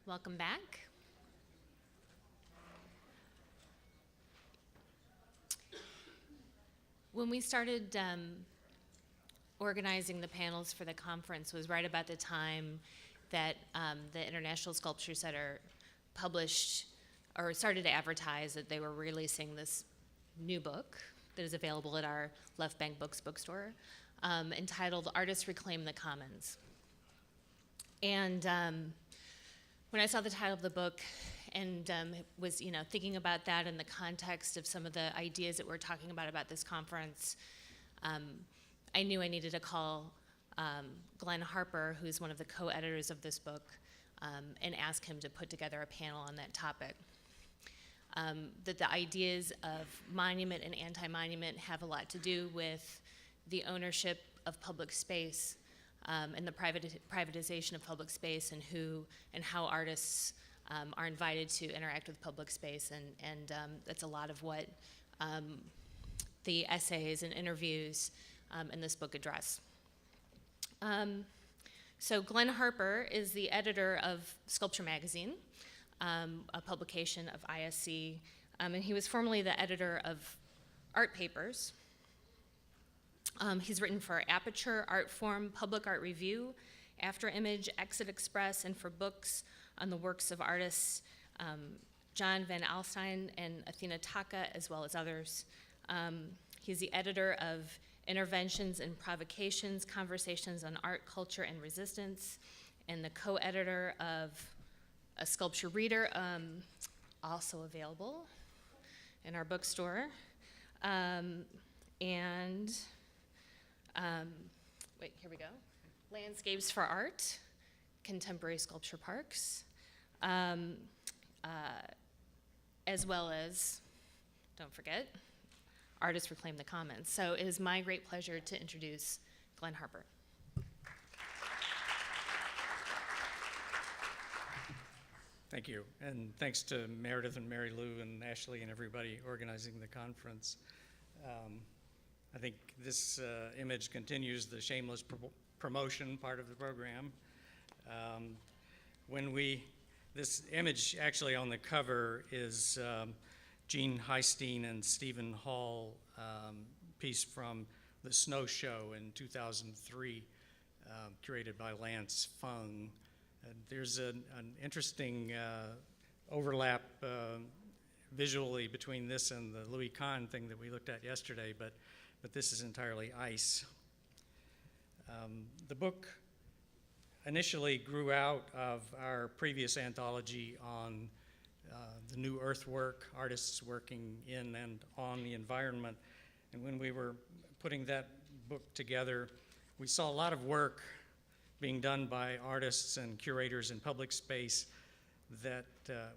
Welcome back. When we started organizing the panels for the conference was right about the time that the International Sculpture Center published or started to advertise that they were releasing this new book that is available at our Left Bank Books bookstore, entitled Artists Reclaim the Commons. And when I saw the title of the book and was thinking about that in the context of some of the ideas that we're talking about this conference, I knew I needed to call Glenn Harper, who's one of the co-editors of this book, and ask him to put together a panel on that topic. That the ideas of monument and anti-monument have a lot to do with the ownership of public space and the privatization of public space and how artists are invited to interact with public space, and that's a lot of what the essays and interviews in this book address. So Glenn Harper is the editor of Sculpture Magazine, a publication of ISC, and he was formerly the editor of Art Papers. He's written for Aperture, Artform, Public Art Review, After Image, Exit Express, and for books on the works of artists John Van Alstyne and Athena Taka, as well as others. He's the editor of Interventions and Provocations, Conversations on Art, Culture, and Resistance, and the co-editor of A Sculpture Reader, also available in our bookstore. Wait, here we go. Landscapes for Art, Contemporary Sculpture Parks, as well as, don't forget, Artists Reclaim the Commons. So it is my great pleasure to introduce Glenn Harper. Thank you, and thanks to Meredith and Mary Lou and Ashley and everybody organizing the conference. I think this image continues the shameless promotion part of the program. This image actually on the cover is Gene Heistein and Stephen Hall piece from the Snow Show in 2003, curated by Lance Fung. There's an interesting overlap visually between this and the Louis Kahn thing that we looked at yesterday, but this is entirely ice. The book initially grew out of our previous anthology on the new earthwork, artists working in and on the environment. And when we were putting that book together, we saw a lot of work being done by artists and curators in public space that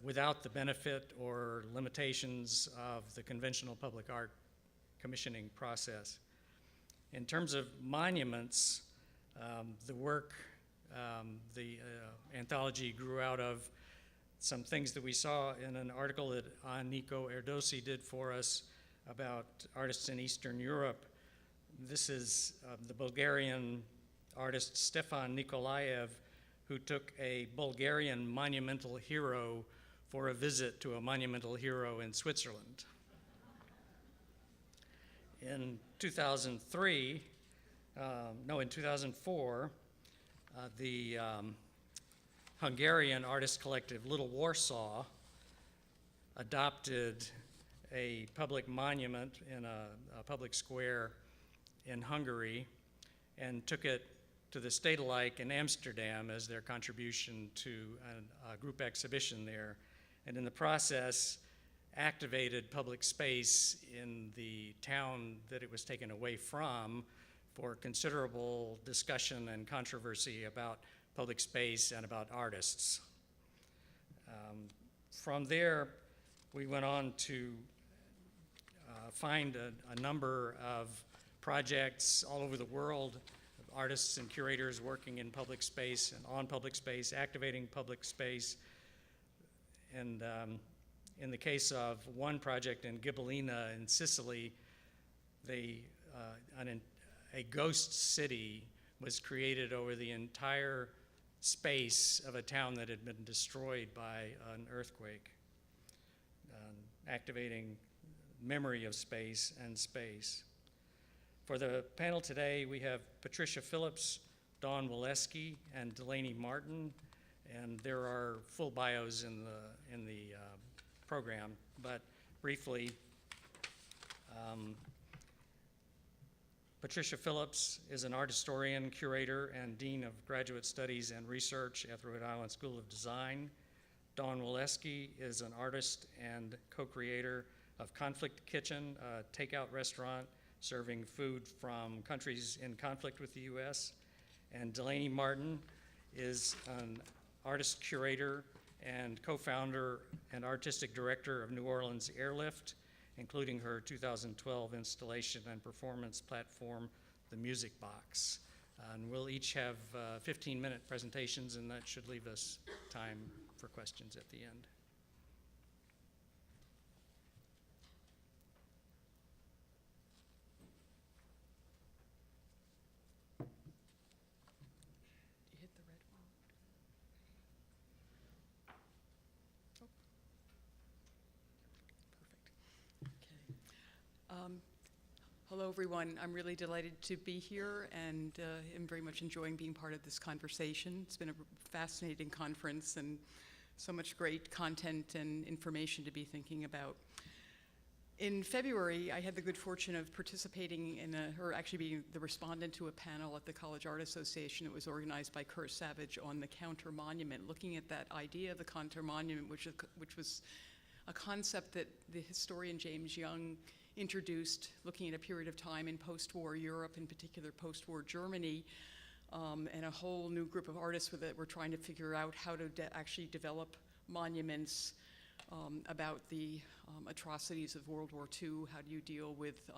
without the benefit or limitations of the conventional public art commissioning process. In terms of monuments, the work, the anthology grew out of some things that we saw in an article that Nico Erdosi did for us about artists in Eastern Europe. This is the Bulgarian artist Stefan Nikolaev, who took a Bulgarian monumental hero for a visit to a monumental hero in Switzerland. In 2004, the Hungarian artist collective Little Warsaw adopted a public monument in a public square in Hungary and took it to the Stedelijk in Amsterdam as their contribution to a group exhibition there. And in the process, activated public space in the town that it was taken away from for considerable discussion and controversy about public space and about artists. From there, we went on to find a number of projects all over the world, of artists and curators working in public space and on public space, activating public space. And in the case of one project in Ghibellina in Sicily, a ghost city was created over the entire space of a town that had been destroyed by an earthquake, activating memory of space and space. For the panel today, we have Patricia Phillips, Dawn Weleski, and Delaney Martin, and there are full bios in the program, but briefly, Patricia Phillips is an art historian, curator, and dean of graduate studies and research at the Rhode Island School of Design. Dawn Weleski is an artist and co-creator of Conflict Kitchen, a takeout restaurant serving food from countries in conflict with the U.S. And Delaney Martin is an artist curator and co-founder and artistic director of New Orleans Airlift, including her 2012 installation and performance platform, The Music Box. And we'll each have 15-minute presentations, and that should leave us time for questions at the end. You hit the red one. Oh. Perfect. Okay. Hello, everyone. I'm really delighted to be here and am very much enjoying being part of this conversation. It's been a fascinating conference and so much great content and information to be thinking about. In February, I had the good fortune of participating in or actually being the respondent to a panel at the College Art Association. It was organized by Kurt Savage on the counter monument, looking at that idea of the counter monument, which was a concept that the historian James Young introduced, looking at a period of time in post-war Europe, in particular post-war Germany, and a whole new group of artists with it were trying to figure out how to actually develop monuments about the atrocities of World War II. How do you deal with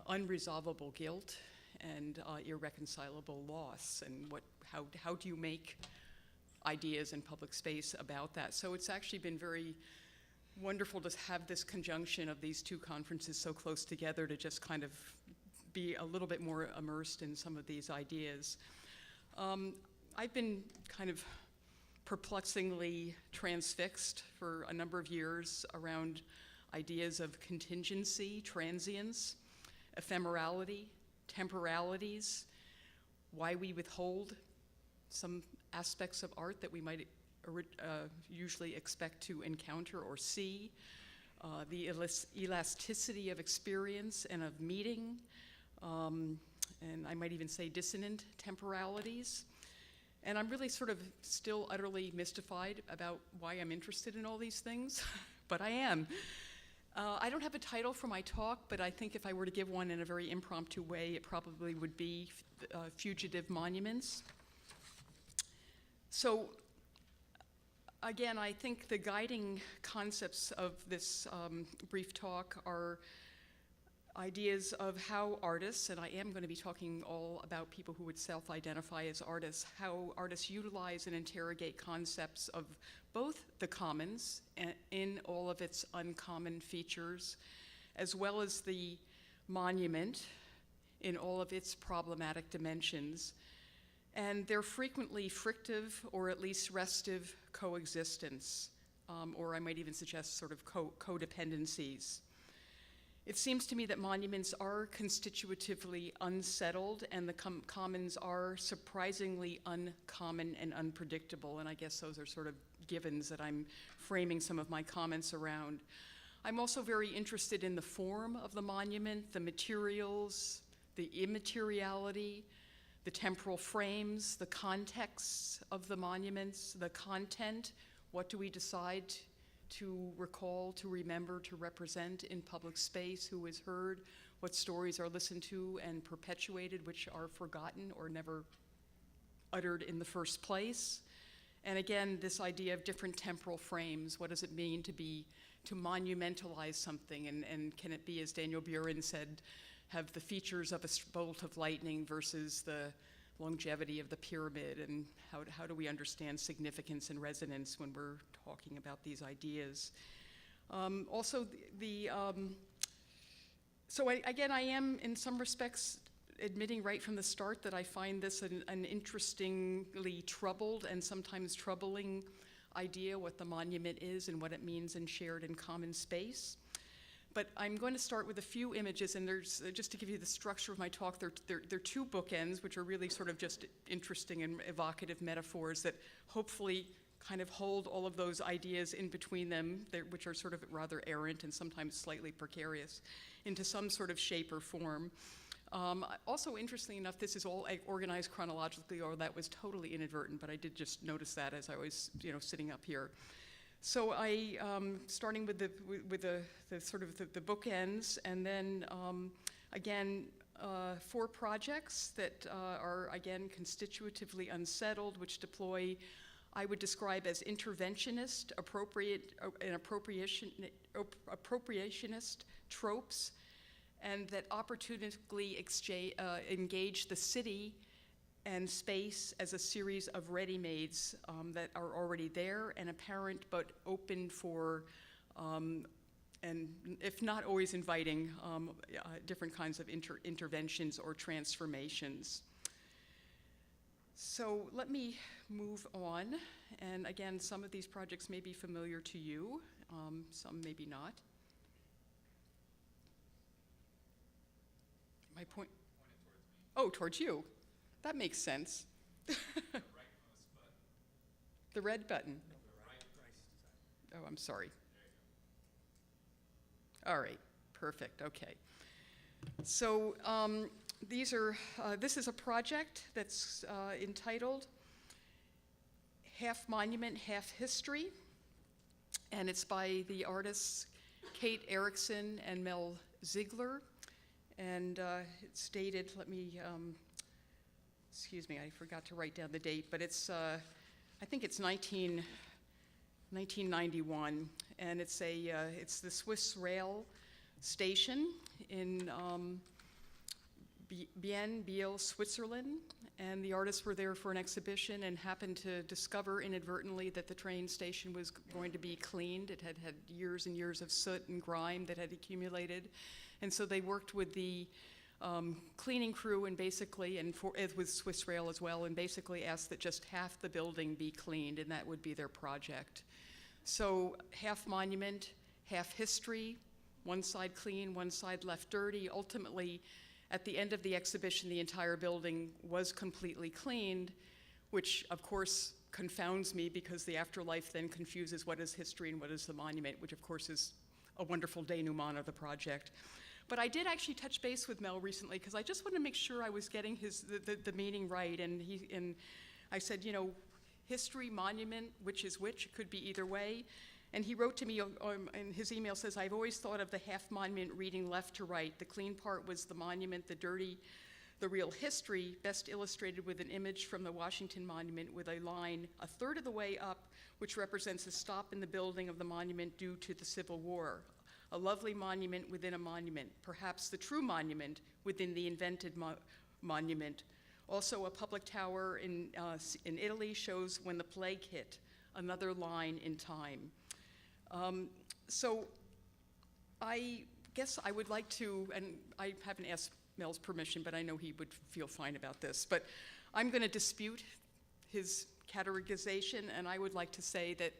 unresolvable guilt and irreconcilable loss, and how do you make ideas in public space about that? So it's actually been very wonderful to have this conjunction of these two conferences so close together to just kind of be a little bit more immersed in some of these ideas. I've been kind of perplexingly transfixed for a number of years around ideas of contingency, transience, ephemerality, temporalities, why we withhold some aspects of art that we might usually expect to encounter or see, the elasticity of experience and of meeting, and I might even say dissonant temporalities. And I'm really sort of still utterly mystified about why I'm interested in all these things, but I am. I don't have a title for my talk, but I think if I were to give one in a very impromptu way, it probably would be Fugitive Monuments. So, again, I think the guiding concepts of this brief talk are ideas of how artists, and I am going to be talking all about people who would self-identify as artists, how artists utilize and interrogate concepts of both the commons in all of its uncommon features, as well as the monument in all of its problematic dimensions, and their frequently frictive or at least restive coexistence, or I might even suggest sort of codependencies. It seems to me that monuments are constitutively unsettled, and the commons are surprisingly uncommon and unpredictable, and I guess those are sort of givens that I'm framing some of my comments around. I'm also very interested in the form of the monument, the materials, the immateriality, the temporal frames, the contexts of the monuments, the content. What do we decide to recall, to remember, to represent in public space? Who is heard? What stories are listened to and perpetuated, which are forgotten or never uttered in the first place? And again, this idea of different temporal frames. What does it mean to monumentalize something? And can it be, as Daniel Buren said, have the features of a bolt of lightning versus the longevity of the pyramid? And how do we understand significance and resonance when we're talking about these ideas? Also, again, I am in some respects admitting right from the start that I find this an interestingly troubled and sometimes troubling idea, what the monument is and what it means in shared and common space. But I'm going to start with a few images, and there's, just to give you the structure of my talk, there are two bookends, which are really sort of just interesting and evocative metaphors that hopefully kind of hold all of those ideas in between them, which are sort of rather errant and sometimes slightly precarious, into some sort of shape or form. Also, interestingly enough, this is all organized chronologically, or that was totally inadvertent, but I did just notice that as I was, sitting up here. So starting with the sort of the bookends, and then again, 4 projects that are again constitutively unsettled, which deploy, I would describe as interventionist, appropriationist tropes, and that opportunistically engage the city and space as a series of ready-mades that are already there and apparent, but open for, and if not always inviting, different kinds of interventions or transformations. So let me move on. And again, some of these projects may be familiar to you, some maybe not. My point? Oh, towards you. That makes sense. The red button. Oh, I'm sorry. All right, perfect, okay. So this is a project that's entitled Half Monument, Half History, and it's by the artists Kate Erickson and Mel Ziegler, and it's dated, excuse me, I forgot to write down the date, but it's, I think it's 1991, and it's the Swiss Rail station in Biel, Switzerland, and the artists were there for an exhibition and happened to discover inadvertently that the train station was going to be cleaned. It had had years and years of soot and grime that had accumulated, and so they worked with the cleaning crew and basically, and with Swiss Rail as well, and basically asked that just half the building be cleaned, and that would be their project. So half monument, half history, one side clean, one side left dirty. Ultimately, at the end of the exhibition, the entire building was completely cleaned, which of course confounds me because the afterlife then confuses what is history and what is the monument, which of course is a wonderful denouement of the project. But I did actually touch base with Mel recently because I just wanted to make sure I was getting the meaning right, and I said, history, monument, which is which, it could be either way. And he wrote to me, and his email says, I've always thought of the half monument reading left to right. The clean part was the monument, the dirty, the real history, best illustrated with an image from the Washington Monument with a line a third of the way up, which represents a stop in the building of the monument due to the Civil War. A lovely monument within a monument, perhaps the true monument within the invented monument. Also, a public tower in Italy shows when the plague hit, another line in time. So I guess I would like to, and I haven't asked Mel's permission, but I know he would feel fine about this, but I'm going to dispute his categorization, and I would like to say that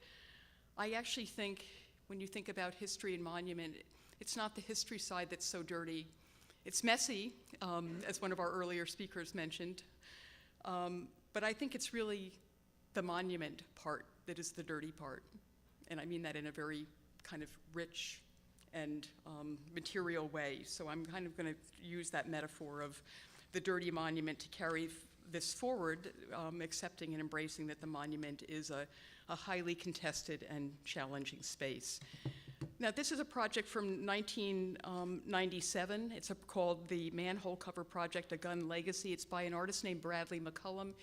I actually think when you think about history and monument, it's not the history side that's so dirty. It's messy, as one of our earlier speakers mentioned, but I think it's really the monument part that is the dirty part. And I mean that in a very kind of rich and material way. So I'm kind of going to use that metaphor of the dirty monument to carry this forward, accepting and embracing that the monument is a highly contested and challenging space. Now, this is a project from 1997. It's called the Manhole Cover Project, A Gun Legacy. It's by an artist named Bradley McCullum.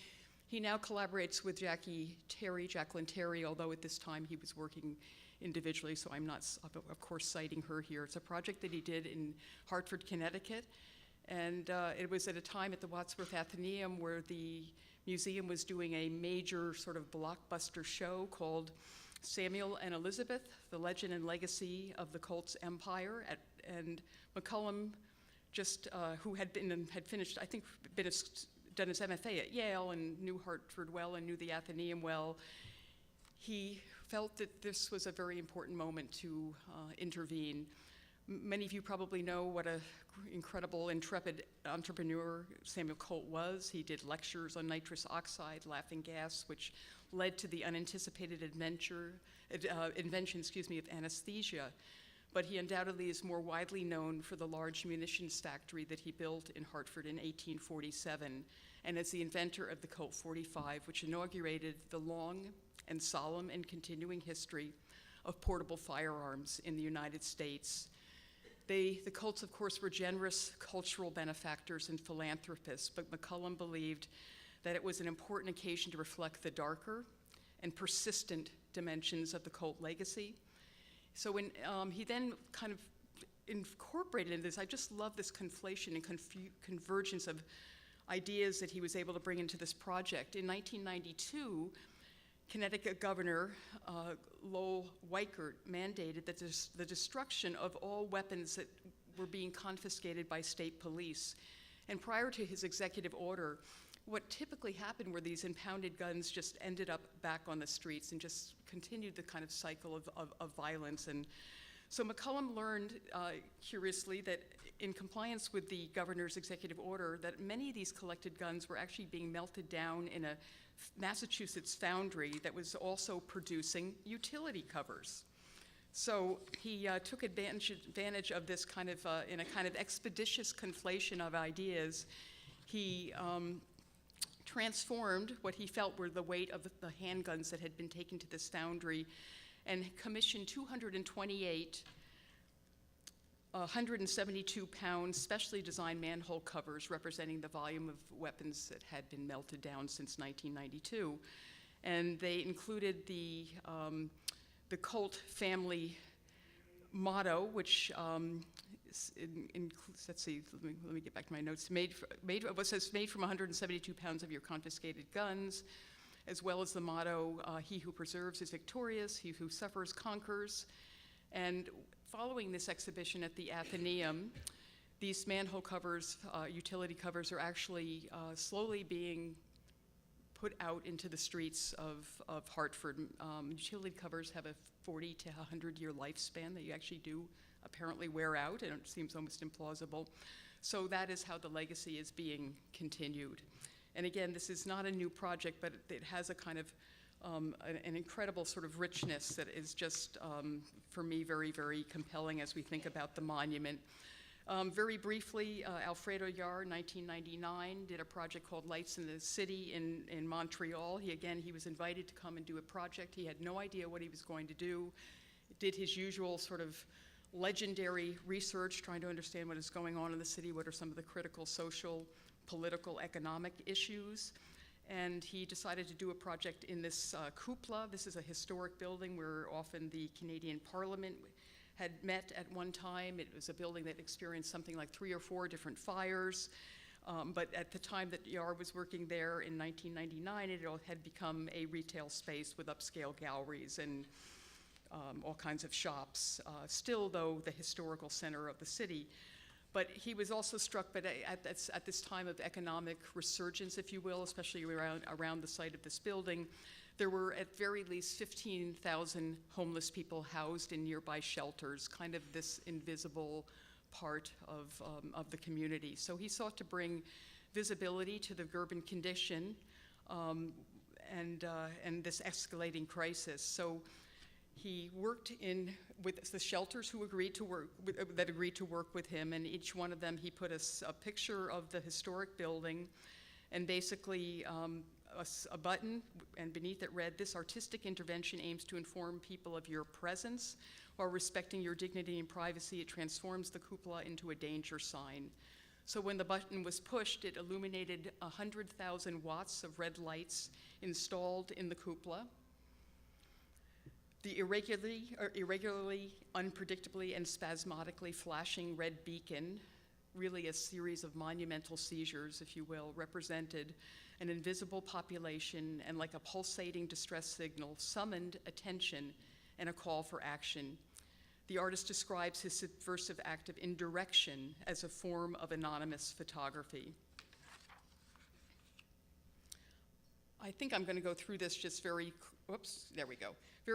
He now collaborates with Jacqueline Terry, although at this time he was working individually, so I'm not, of course, citing her here. It's a project that he did in Hartford, Connecticut, and it was at a time at the Wadsworth Atheneum where the museum was doing a major sort of blockbuster show called Samuel and Elizabeth, The Legend and Legacy of the Colts Empire, and McCullum who had finished, I think, done his MFA at Yale and knew Hartford well and knew the Athenaeum well. He felt that this was a very important moment to intervene. Many of you probably know what an incredible, intrepid entrepreneur Samuel Colt was. He did lectures on nitrous oxide, laughing gas, which led to the unanticipated invention of anesthesia. But he undoubtedly is more widely known for the large munitions factory that he built in Hartford in 1847, and as the inventor of the Colt 45, which inaugurated the long and solemn and continuing history of portable firearms in the United States. The Colts, of course, were generous cultural benefactors and philanthropists, but McCullum believed that it was an important occasion to reflect the darker and persistent dimensions of the Colt legacy. So when he then kind of incorporated in this, I just love this conflation and convergence of ideas that he was able to bring into this project. In 1992, Connecticut Governor Lowell Weichert mandated that the destruction of all weapons that were being confiscated by state police. And prior to his executive order, what typically happened were these impounded guns just ended up back on the streets and just continued the kind of cycle of violence. And so McCullum learned, curiously, that in compliance with the governor's executive order, that many of these collected guns were actually being melted down in a Massachusetts foundry that was also producing utility covers. So he took advantage of this kind of, in a kind of expeditious conflation of ideas. He transformed what he felt were the weight of the handguns that had been taken to this foundry and commissioned 228 172-pound specially designed manhole covers representing the volume of weapons that had been melted down since 1992. And they included the Colt family motto, which let's see, let me get back to my notes. What says made from 172 pounds of your confiscated guns, as well as the motto, he who preserves is victorious, he who suffers conquers. And following this exhibition at the Athenaeum, these manhole covers, utility covers, are actually slowly being put out into the streets of Hartford. Utility covers have a 40 to 100-year lifespan that you actually do apparently wear out, and it seems almost implausible. So that is how the legacy is being continued. And again, this is not a new project, but it has a kind of an incredible sort of richness that is just, for me, very, very compelling as we think about the monument. Very briefly, Alfredo Yar, 1999, did a project called Lights in the City in Montreal. He was invited to come and do a project. He had no idea what he was going to do. Did his usual sort of legendary research, trying to understand what is going on in the city, what are some of the critical social, political, economic issues. And he decided to do a project in this cupola. This is a historic building where often the Canadian Parliament had met at one time. It was a building that experienced something like 3 or 4 different fires. But at the time that Yar was working there in 1999, it had become a retail space with upscale galleries and all kinds of shops. Still, though, the historical center of the city. But he was also struck at this time of economic resurgence, if you will, especially around the site of this building. There were at very least 15,000 homeless people housed in nearby shelters, kind of this invisible part of the community. So he sought to bring visibility to the urban condition and this escalating crisis. So he worked with the shelters who agreed to work with him, and each one of them he put a picture of the historic building, and basically a button, and beneath it read, "This artistic intervention aims to inform people of your presence while respecting your dignity and privacy. It transforms the cupola into a danger sign." So when the button was pushed, it illuminated 100,000 watts of red lights installed in the cupola. The irregularly, unpredictably, and spasmodically flashing red beacon, really a series of monumental seizures, if you will, represented an invisible population and, like a pulsating distress signal, summoned attention and a call for action. The artist describes his subversive act of indirection as a form of anonymous photography. I think I'm going to go through this just very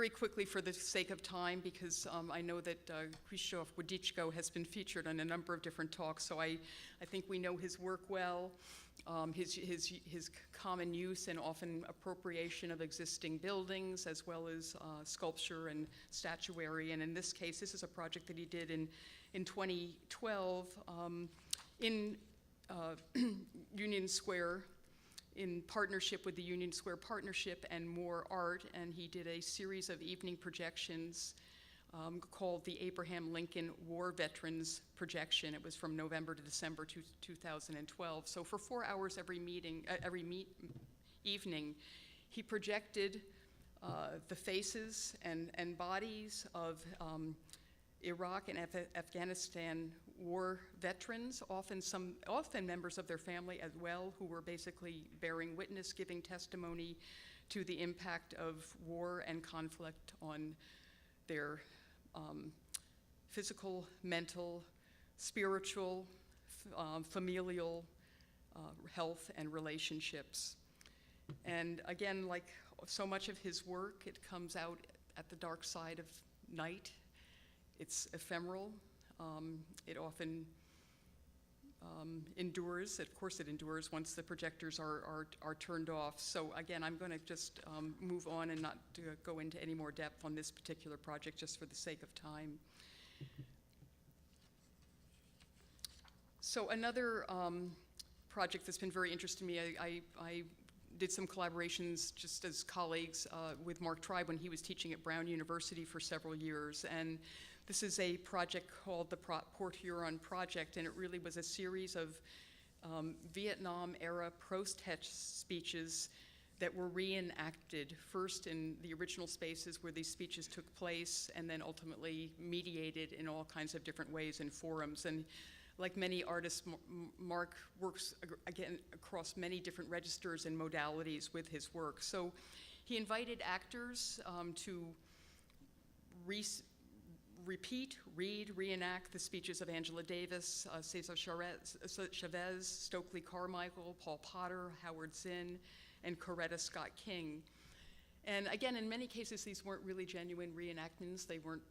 quickly for the sake of time, because I know that Krzysztof Wodiczko has been featured on a number of different talks, so I think we know his work well, his common use and often appropriation of existing buildings, as well as sculpture and statuary. And in this case, this is a project that he did in 2012 in Union Square, in partnership with the Union Square Partnership and More Art, and he did a series of evening projections called the Abraham Lincoln War Veterans Projection. It was from November to December 2012. So for 4 hours every evening, he projected the faces and bodies of Iraq and Afghanistan war veterans, often members of their family as well, who were basically bearing witness, giving testimony to the impact of war and conflict on their physical, mental, spiritual, familial health and relationships. And again, like so much of his work, it comes out at the dark side of night. It's ephemeral. It often endures. Of course it endures once the projectors are turned off. So again, I'm going to just move on and not go into any more depth on this particular project, just for the sake of time. So another project that's been very interesting to me, I did some collaborations just as colleagues with Mark Tribe when he was teaching at Brown University for several years. And this is a project called the Port Huron Project, and it really was a series of Vietnam-era protest speeches that were reenacted, first in the original spaces where these speeches took place, and then ultimately mediated in all kinds of different ways in forums. And like many artists, Mark works, again, across many different registers and modalities with his work. So he invited actors to repeat, read, reenact the speeches of Angela Davis, Cesar Chavez, Stokely Carmichael, Paul Potter, Howard Zinn, and Coretta Scott King. And again, in many cases, these weren't really genuine reenactments. They weren't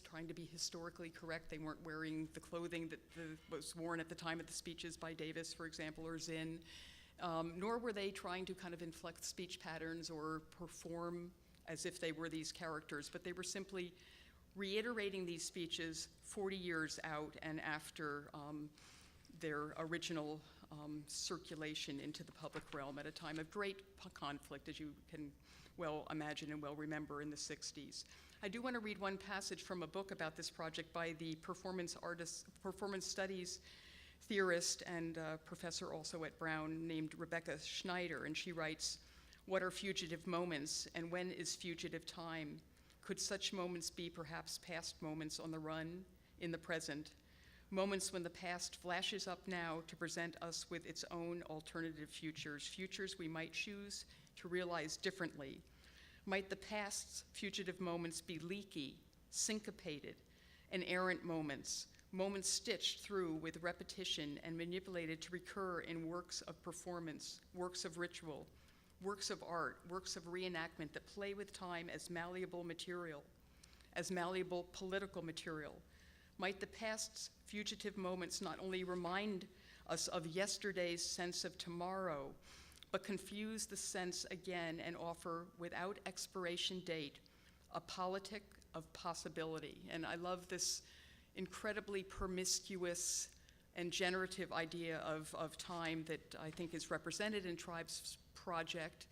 trying to be historically correct. They weren't wearing the clothing that was worn at the time of the speeches by Davis, for example, or Zinn. Nor were they trying to kind of inflect speech patterns or perform as if they were these characters, but they were simply reiterating these speeches 40 years out and after their original circulation into the public realm at a time of great conflict, as you can well imagine and well remember in the 60s. I do want to read one passage from a book about this project by the performance studies theorist and professor also at Brown named Rebecca Schneider, and she writes, "What are fugitive moments, and when is fugitive time? Could such moments be perhaps past moments on the run, in the present, moments when the past flashes up now to present us with its own alternative futures, futures we might choose to realize differently? Might the past's fugitive moments be leaky, syncopated, and errant moments, moments stitched through with repetition and manipulated to recur in works of performance, works of ritual, works of art, works of reenactment that play with time as malleable material, as malleable political material? Might the past's fugitive moments not only remind us of yesterday's sense of tomorrow, but confuse the sense again and offer, without expiration date, a politic of possibility?" And I love this incredibly promiscuous and generative idea of time that I think is represented in Tribe's project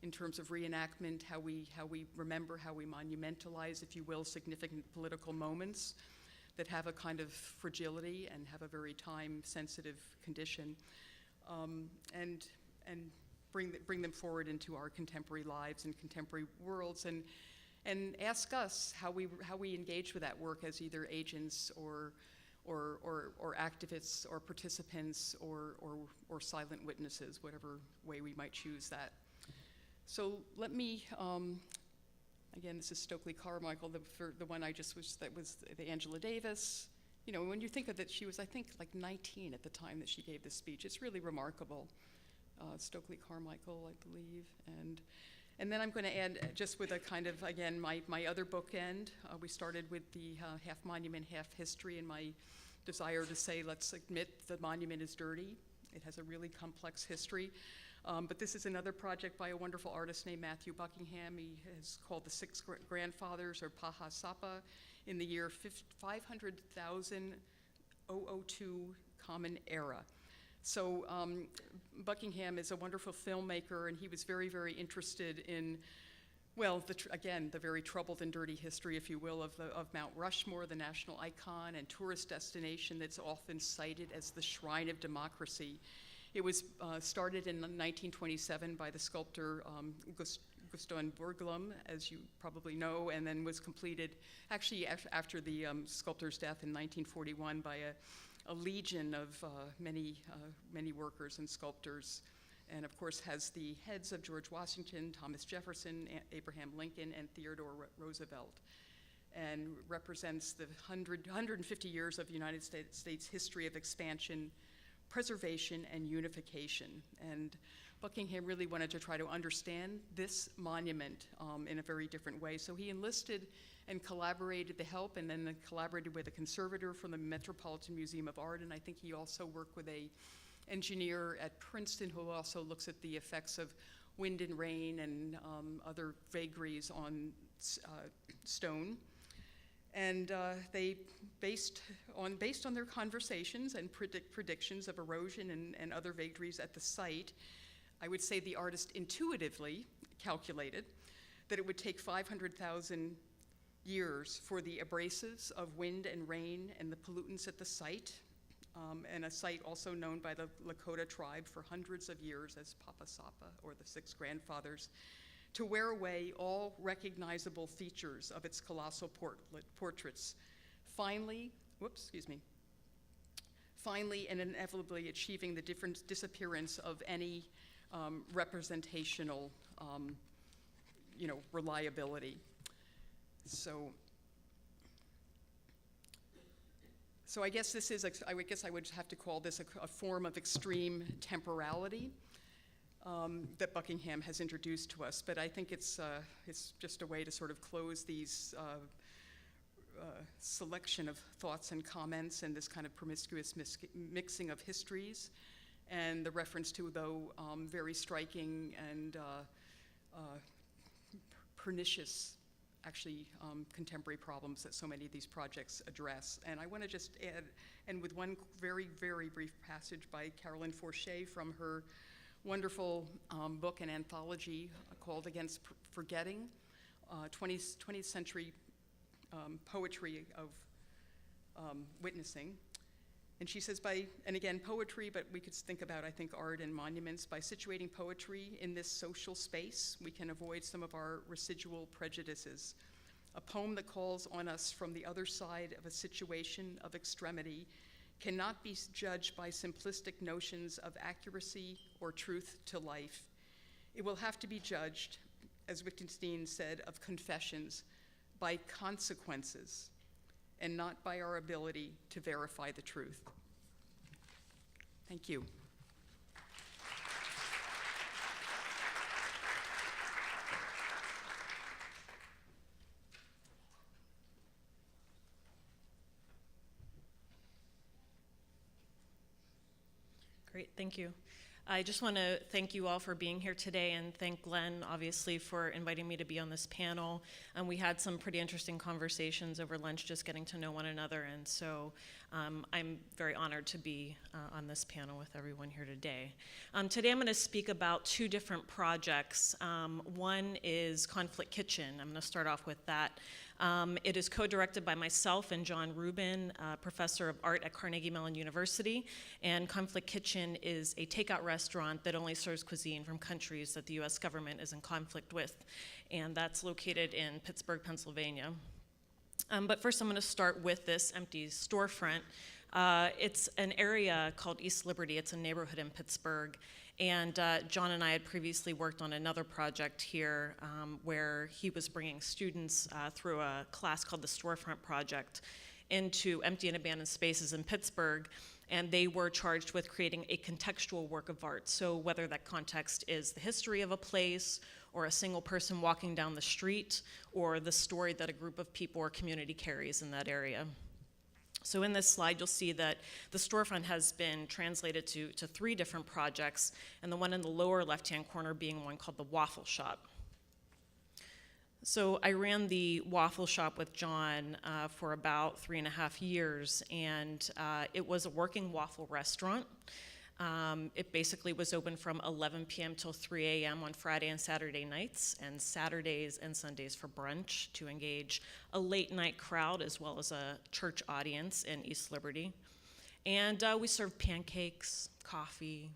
in terms of reenactment, how we remember, how we monumentalize, if you will, significant political moments that have a kind of fragility and have a very time-sensitive condition, and bring them forward into our contemporary lives and contemporary worlds, and ask us how we engage with that work as either agents or activists or participants or silent witnesses, whatever way we might choose that. So let me Again, this is Stokely Carmichael, the one that was the Angela Davis. You know, when you think of it, she was, I think, like 19 at the time that she gave this speech. It's really remarkable. Stokely Carmichael, I believe. And then I'm going to add, just with a kind of, again, my other bookend. We started with the half monument, half history, and my desire to say, let's admit the monument is dirty. It has a really complex history. But this is another project by a wonderful artist named Matthew Buckingham. He is called The Six Grandfathers, or Paha Sapa, in the year 500,002 Common Era. So Buckingham is a wonderful filmmaker, and he was very, very interested in, well, again, the very troubled and dirty history, if you will, of Mount Rushmore, the national icon and tourist destination that's often cited as the shrine of democracy. It was started in 1927 by the sculptor Gustav Borglum, as you probably know, and then was completed actually after the sculptor's death in 1941 by a legion of many workers and sculptors, and of course has the heads of George Washington, Thomas Jefferson, Abraham Lincoln, and Theodore Roosevelt, and represents the 150 years of the United States history of expansion, preservation, and unification. And Buckingham really wanted to try to understand this monument in a very different way. So he enlisted and collaborated to help, and then collaborated with a conservator from the Metropolitan Museum of Art, and I think he also worked with a engineer at Princeton who also looks at the effects of wind and rain and other vagaries on stone. And they, based on their conversations and predictions of erosion and other vagaries at the site, I would say the artist intuitively calculated that it would take 500,000 years for the abrasives of wind and rain and the pollutants at the site, and a site also known by the Lakota tribe for hundreds of years as Papa Sapa, or the Six Grandfathers, to wear away all recognizable features of its colossal portraits, finally and inevitably achieving the disappearance of any representational reliability. So I guess this is, I would have to call this a form of extreme temporality that Buckingham has introduced to us, but I think it's just a way to sort of close these selection of thoughts and comments and this kind of promiscuous mixing of histories, and the reference to, though very striking and pernicious, actually contemporary problems that so many of these projects address. And I want to just add, and with one very, very brief passage by Carolyn Forche from her wonderful book and anthology called Against Forgetting, 20th century poetry of witnessing. And she says, and again, poetry, but we could think about, I think, art and monuments. By situating poetry in this social space, we can avoid some of our residual prejudices. A poem that calls on us from the other side of a situation of extremity cannot be judged by simplistic notions of accuracy or truth to life. It will have to be judged, as Wittgenstein said of confessions, by consequences, and not by our ability to verify the truth. Thank you. Great, thank you. I just want to thank you all for being here today, and thank Glenn, obviously, for inviting me to be on this panel. And we had some pretty interesting conversations over lunch, just getting to know one another, and so I'm very honored to be on this panel with everyone here today. Today I'm going to speak about two different projects. One is Conflict Kitchen. I'm going to start off with that. It is co-directed by myself and John Rubin, professor of art at Carnegie Mellon University, and Conflict Kitchen is a takeout restaurant that only serves cuisine from countries that the US government is in conflict with, and that's located in Pittsburgh, Pennsylvania. But first I'm going to start with this empty storefront. It's an area called East Liberty. It's a neighborhood in Pittsburgh, And John and I had previously worked on another project here where he was bringing students through a class called the Storefront Project into empty and abandoned spaces in Pittsburgh, and they were charged with creating a contextual work of art. So whether that context is the history of a place, or a single person walking down the street, or the story that a group of people or community carries in that area. So in this slide, you'll see that the storefront has been translated to 3 different projects, and the one in the lower left-hand corner being one called the Waffle Shop. So I ran the Waffle Shop with John for about 3.5 years, and it was a working waffle restaurant. It basically was open from 11 p.m. till 3 a.m. on Friday and Saturday nights, and Saturdays and Sundays for brunch to engage a late night crowd as well as a church audience in East Liberty. And we served pancakes, coffee,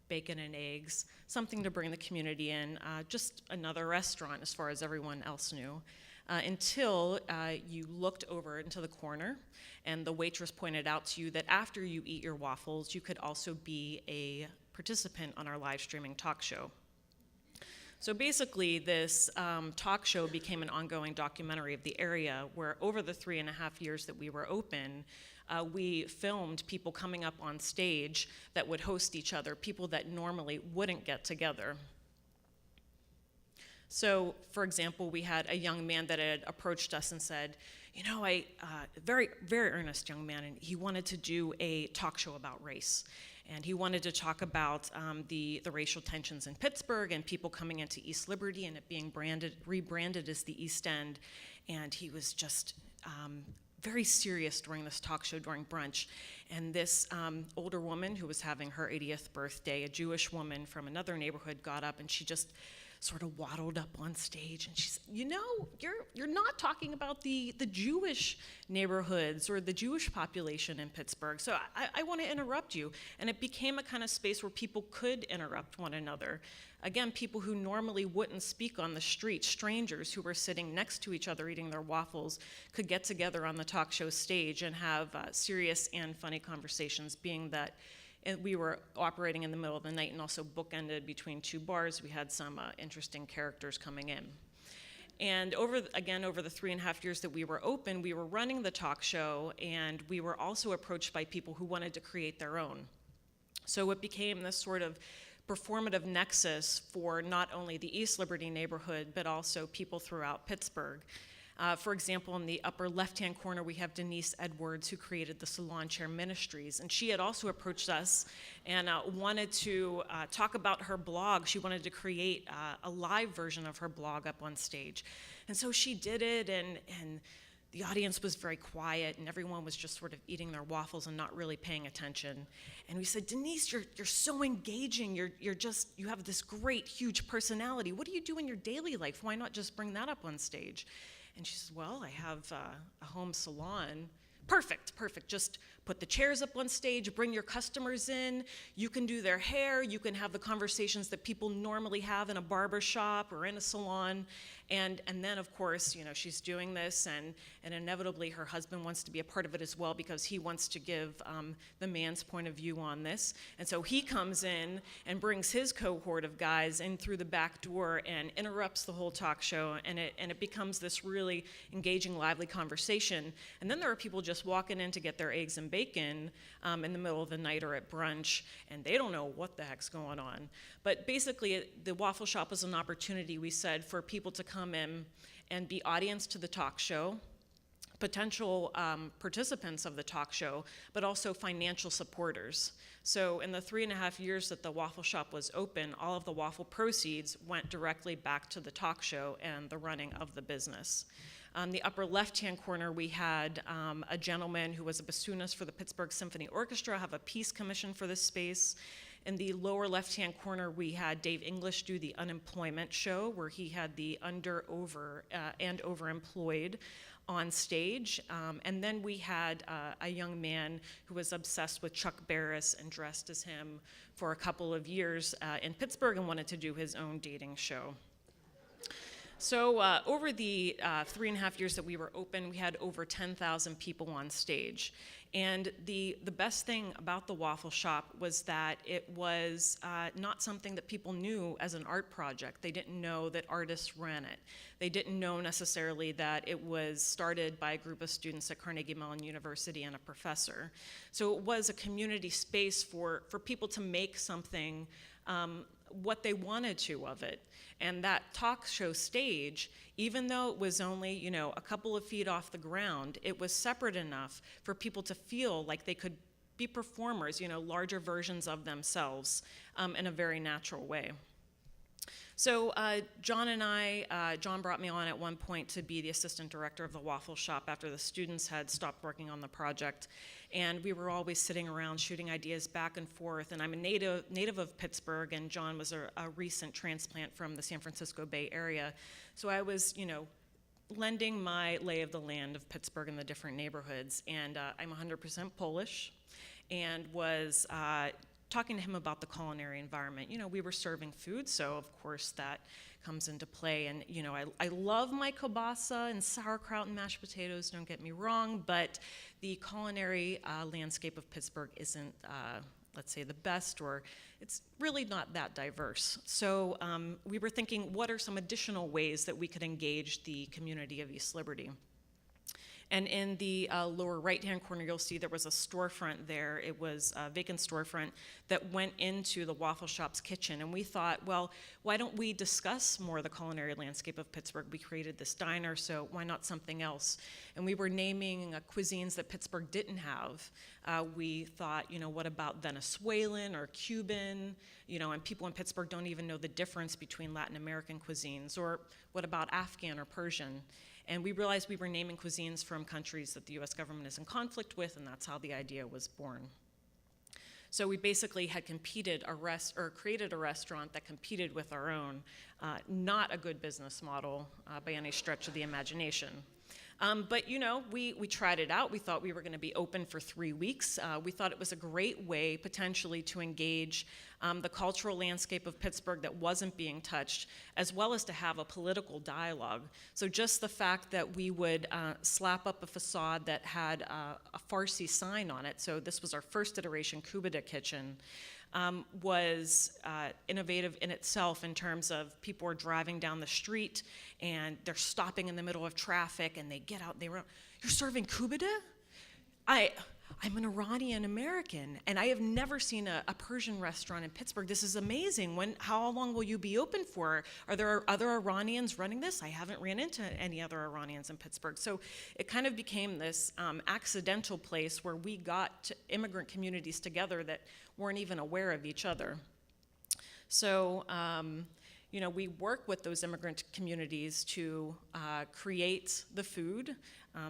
bacon and eggs, something to bring the community in, just another restaurant as far as everyone else knew, until you looked over into the corner and the waitress pointed out to you that after you eat your waffles, you could also be a participant on our live streaming talk show. So basically, this talk show became an ongoing documentary of the area where over the 3.5 years that we were open, we filmed people coming up on stage that would host each other, people that normally wouldn't get together. So, for example, we had a young man that had approached us and said, you know, very, very earnest young man, and he wanted to do a talk show about race. And he wanted to talk about the racial tensions in Pittsburgh and people coming into East Liberty and it being rebranded as the East End. And he was just very serious during this talk show during brunch. And this older woman who was having her 80th birthday, a Jewish woman from another neighborhood, got up and she just sort of waddled up on stage and she said, you know, you're not talking about the Jewish neighborhoods or the Jewish population in Pittsburgh, so I want to interrupt you. And it became a kind of space where people could interrupt one another. Again, people who normally wouldn't speak on the street, strangers who were sitting next to each other eating their waffles, could get together on the talk show stage and have serious and funny conversations, being that we were operating in the middle of the night and also bookended between 2 bars. We had some interesting characters coming in. And over the 3.5 years that we were open, we were running the talk show, and we were also approached by people who wanted to create their own. So it became this sort of performative nexus for not only the East Liberty neighborhood, but also people throughout Pittsburgh. For example, in the upper left-hand corner, we have Denise Edwards, who created the Salon Chair Ministries. And she had also approached us and wanted to talk about her blog. She wanted to create a live version of her blog up on stage. And so she did it, and the audience was very quiet, and everyone was just sort of eating their waffles and not really paying attention. And we said, Denise, you're so engaging. You have this great, huge personality. What do you do in your daily life? Why not just bring that up on stage? And she says, well, I have a home salon. Perfect. Just put the chairs up on stage, bring your customers in. You can do their hair. You can have the conversations that people normally have in a barber shop or in a salon. And then, of course, you know, she's doing this, and inevitably her husband wants to be a part of it as well because he wants to give the man's point of view on this. And so he comes in and brings his cohort of guys in through the back door and interrupts the whole talk show, and it becomes this really engaging, lively conversation. And then there are people just walking in to get their eggs and bacon in the middle of the night or at brunch, and they don't know what the heck's going on. But basically, the Waffle Shop was an opportunity, we said, for people to come in and be audience to the talk show, potential participants of the talk show, but also financial supporters. So in the 3.5 years that the Waffle Shop was open, all of the waffle proceeds went directly back to the talk show and the running of the business. On the upper left-hand corner, we had a gentleman who was a bassoonist for the Pittsburgh Symphony Orchestra have a peace commission for this space. In the lower left-hand corner, we had Dave English do the unemployment show, where he had the and overemployed on stage. And then we had a young man who was obsessed with Chuck Barris and dressed as him for a couple of years in Pittsburgh and wanted to do his own dating show. So over the 3.5 years that we were open, we had over 10,000 people on stage. And the best thing about the Waffle Shop was that it was not something that people knew as an art project. They didn't know that artists ran it. They didn't know necessarily that it was started by a group of students at Carnegie Mellon University and a professor. So it was a community space for people to make something what they wanted to of it. And that talk show stage, even though it was only, you know, a couple of feet off the ground, it was separate enough for people to feel like they could be performers, you know, larger versions of themselves in a very natural way. So John and I, John brought me on at one point to be the assistant director of the Waffle Shop after the students had stopped working on the project. And we were always sitting around shooting ideas back and forth. And I'm a native of Pittsburgh, and John was a recent transplant from the San Francisco Bay Area. So I was, you know, lending my lay of the land of Pittsburgh and the different neighborhoods. And I'm 100% Polish, and was talking to him about the culinary environment. You know, we were serving food, so of course that comes into play. And you know, I love my kielbasa and sauerkraut and mashed potatoes, don't get me wrong, but the culinary landscape of Pittsburgh isn't, let's say, the best, or it's really not that diverse. So we were thinking, what are some additional ways that we could engage the community of East Liberty? And in the lower right-hand corner, you'll see there was a storefront there. It was a vacant storefront that went into the Waffle Shop's kitchen. And we thought, well, why don't we discuss more the culinary landscape of Pittsburgh? We created this diner, so why not something else? And we were naming cuisines that Pittsburgh didn't have. We thought, you know, what about Venezuelan or Cuban? You know, and people in Pittsburgh don't even know the difference between Latin American cuisines. Or what about Afghan or Persian? And we realized we were naming cuisines from countries that the US government is in conflict with, and that's how the idea was born. So we basically had created a restaurant that competed with our own. Not a good business model by any stretch of the imagination. But you know, we tried it out. We thought we were going to be open for 3 weeks. We thought it was a great way potentially to engage the cultural landscape of Pittsburgh that wasn't being touched, as well as to have a political dialogue. So just the fact that we would slap up a facade that had a Farsi sign on it, so this was our first iteration Kubita kitchen, was innovative in itself in terms of people are driving down the street and they're stopping in the middle of traffic and they get out, you're serving kubita? I'm an Iranian American and I have never seen a Persian restaurant in Pittsburgh. This is amazing. How long will you be open for? Are there other Iranians running this? I haven't ran into any other Iranians in Pittsburgh. So it kind of became this accidental place where we got immigrant communities together that weren't even aware of each other. So, you know, we work with those immigrant communities to create the food,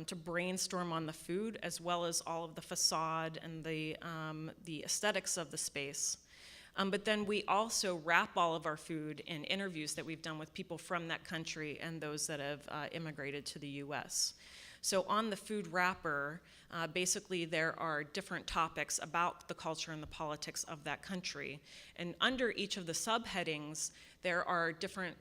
to brainstorm on the food, as well as all of the facade and the aesthetics of the space. But then we also wrap all of our food in interviews that we've done with people from that country and those that have immigrated to the US. So on the food wrapper, basically there are different topics about the culture and the politics of that country. And under each of the subheadings, there are different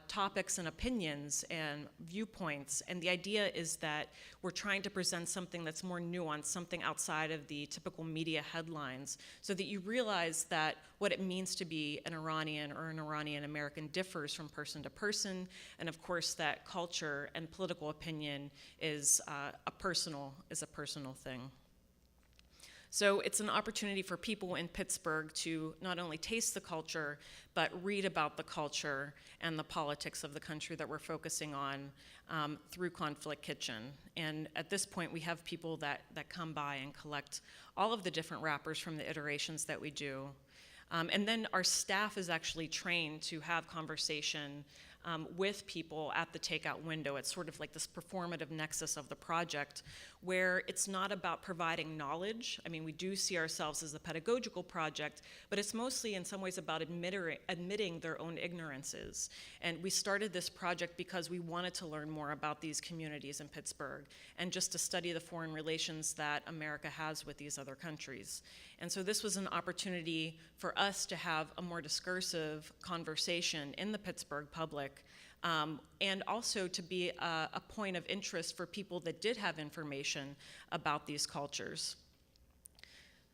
topics and opinions and viewpoints. And the idea is that we're trying to present something that's more nuanced, something outside of the typical media headlines, so that you realize that what it means to be an Iranian or an Iranian American differs from person to person. And of course, that culture and political opinion is a personal thing. So it's an opportunity for people in Pittsburgh to not only taste the culture, but read about the culture and the politics of the country that we're focusing on through Conflict Kitchen. And at this point, we have people that come by and collect all of the different wrappers from the iterations that we do. And then our staff is actually trained to have conversation with people at the takeout window. It's sort of like this performative nexus of the project, where it's not about providing knowledge. I mean, we do see ourselves as a pedagogical project, but it's mostly in some ways about admitting their own ignorances. And we started this project because we wanted to learn more about these communities in Pittsburgh and just to study the foreign relations that America has with these other countries. And so this was an opportunity for us to have a more discursive conversation in the Pittsburgh public and also to be a point of interest for people that did have information about these cultures.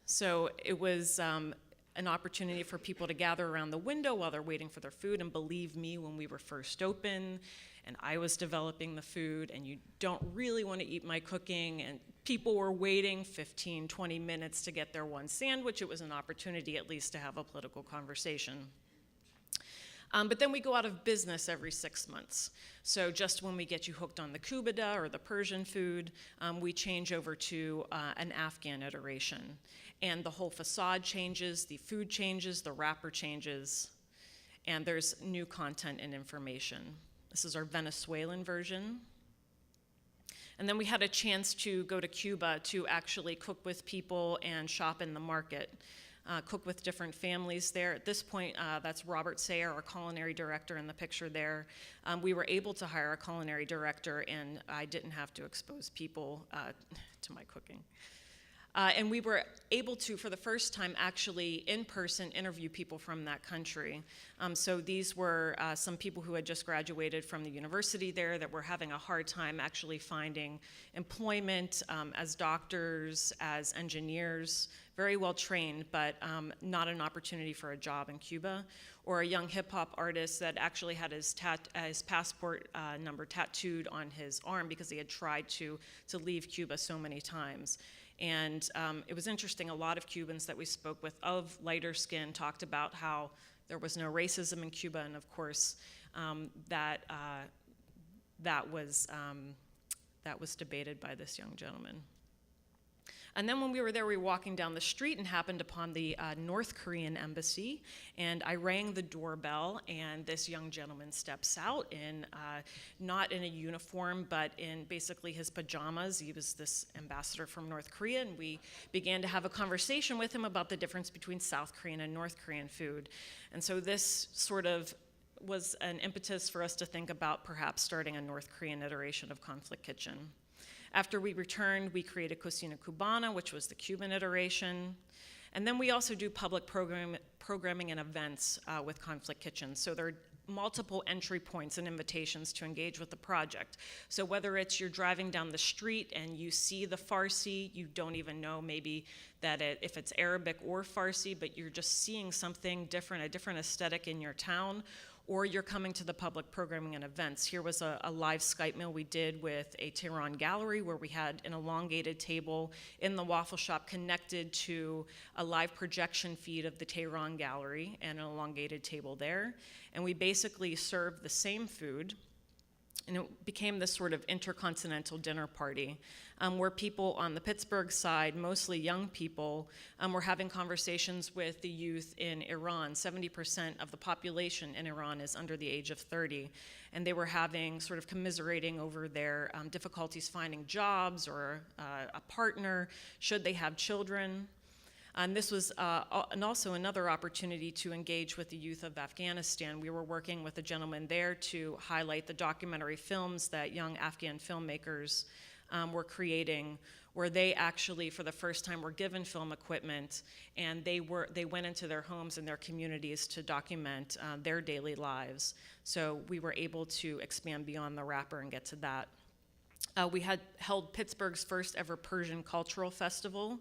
So it was an opportunity for people to gather around the window while they're waiting for their food. And believe me, when we were first open and I was developing the food and you don't really want to eat my cooking and people were waiting 15, 20 minutes to get their one sandwich, it was an opportunity at least to have a political conversation. But then we go out of business every 6 months. So just when we get you hooked on the kubada or the Persian food, we change over to an Afghan iteration. And the whole facade changes, the food changes, the wrapper changes, and there's new content and information. This is our Venezuelan version. And then we had a chance to go to Cuba to actually cook with people and shop in the market. Cook with different families there. At this point, that's Robert Sayer, our culinary director in the picture there. We were able to hire a culinary director, and I didn't have to expose people to my cooking. And we were able to, for the first time, actually in person interview people from that country. So these were some people who had just graduated from the university there that were having a hard time actually finding employment as doctors, as engineers, very well trained, but not an opportunity for a job in Cuba. Or a young hip hop artist that actually had his passport number tattooed on his arm because he had tried to leave Cuba so many times. And it was interesting, a lot of Cubans that we spoke with of lighter skin talked about how there was no racism in Cuba, and of course that was debated by this young gentleman. And then when we were there, we were walking down the street and happened upon the North Korean embassy. And I rang the doorbell, and this young gentleman steps out in, not in a uniform, but in basically his pajamas. He was this ambassador from North Korea, and we began to have a conversation with him about the difference between South Korean and North Korean food. And so this sort of was an impetus for us to think about perhaps starting a North Korean iteration of Conflict Kitchen. After we returned, we created Cocina Cubana, which was the Cuban iteration. And then we also do public programming and events with Conflict Kitchen. So there are multiple entry points and invitations to engage with the project. So whether it's you're driving down the street and you see the Farsi, you don't even know maybe that if it's Arabic or Farsi, but you're just seeing something different, a different aesthetic in your town, or you're coming to the public programming and events. Here was a live Skype meal we did with a Tehran gallery where we had an elongated table in the waffle shop connected to a live projection feed of the Tehran gallery and an elongated table there. And we basically served the same food, and it became this sort of intercontinental dinner party where people on the Pittsburgh side, mostly young people, were having conversations with the youth in Iran. 70% of the population in Iran is under the age of 30, and they were having sort of commiserating over their difficulties finding jobs or a partner, should they have children. And this was also another opportunity to engage with the youth of Afghanistan. We were working with a gentleman there to highlight the documentary films that young Afghan filmmakers were creating, where they actually, for the first time, were given film equipment, and they went into their homes and their communities to document their daily lives. So we were able to expand beyond the wrapper and get to that. We had held Pittsburgh's first ever Persian Cultural Festival.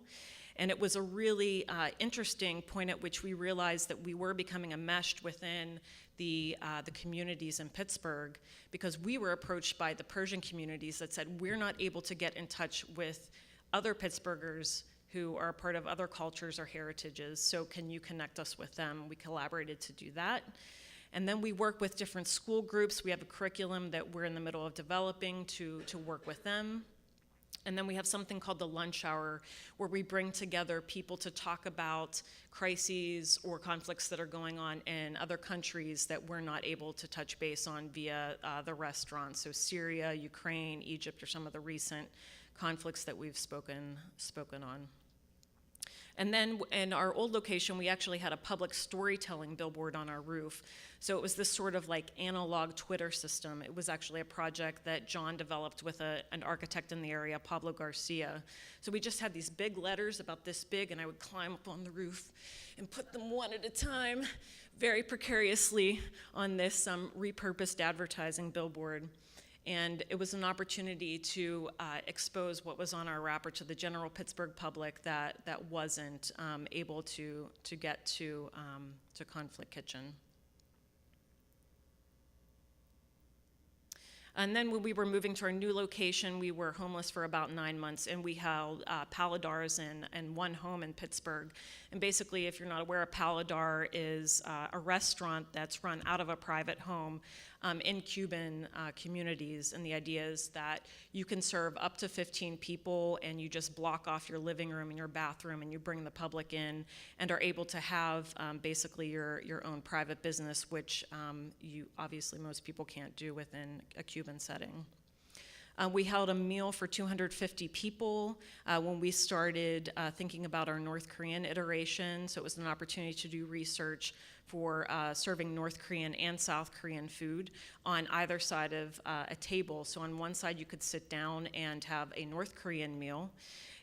And it was a really interesting point at which we realized that we were becoming enmeshed within the communities in Pittsburgh, because we were approached by the Persian communities that said, we're not able to get in touch with other Pittsburghers who are a part of other cultures or heritages, so can you connect us with them? We collaborated to do that. And then we work with different school groups. We have a curriculum that we're in the middle of developing to work with them. And then we have something called the lunch hour, where we bring together people to talk about crises or conflicts that are going on in other countries that we're not able to touch base on via the restaurants. So Syria, Ukraine, Egypt are some of the recent conflicts that we've spoken on. And then in our old location, we actually had a public storytelling billboard on our roof. So it was this sort of like analog Twitter system. It was actually a project that John developed with an architect in the area, Pablo Garcia. So we just had these big letters about this big, and I would climb up on the roof and put them one at a time, very precariously, on this repurposed advertising billboard. And it was an opportunity to expose what was on our wrapper to the general Pittsburgh public that wasn't able to get to Conflict Kitchen. And then when we were moving to our new location, we were homeless for about 9 months, and we held Paladars in one home in Pittsburgh. And basically, if you're not aware, a Paladar is a restaurant that's run out of a private home in Cuban communities. And the idea is that you can serve up to 15 people, and you just block off your living room and your bathroom, and you bring the public in and are able to have basically your own private business, which you obviously most people can't do within a Cuban setting. We held a meal for 250 people when we started thinking about our North Korean iteration. So it was an opportunity to do research for serving North Korean and South Korean food on either side of a table. So on one side you could sit down and have a North Korean meal,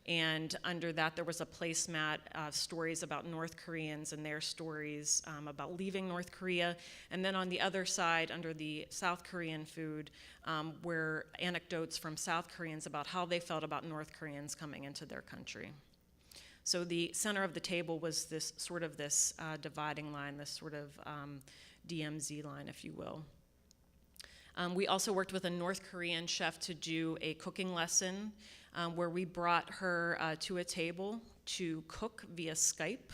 and under that there was a placemat of stories about North Koreans and their stories about leaving North Korea. And then on the other side, under the South Korean food, were anecdotes from South Koreans about how they felt about North Koreans coming into their country. So the center of the table was this dividing line, this sort of DMZ line, if you will. We also worked with a North Korean chef to do a cooking lesson where we brought her to a table to cook via Skype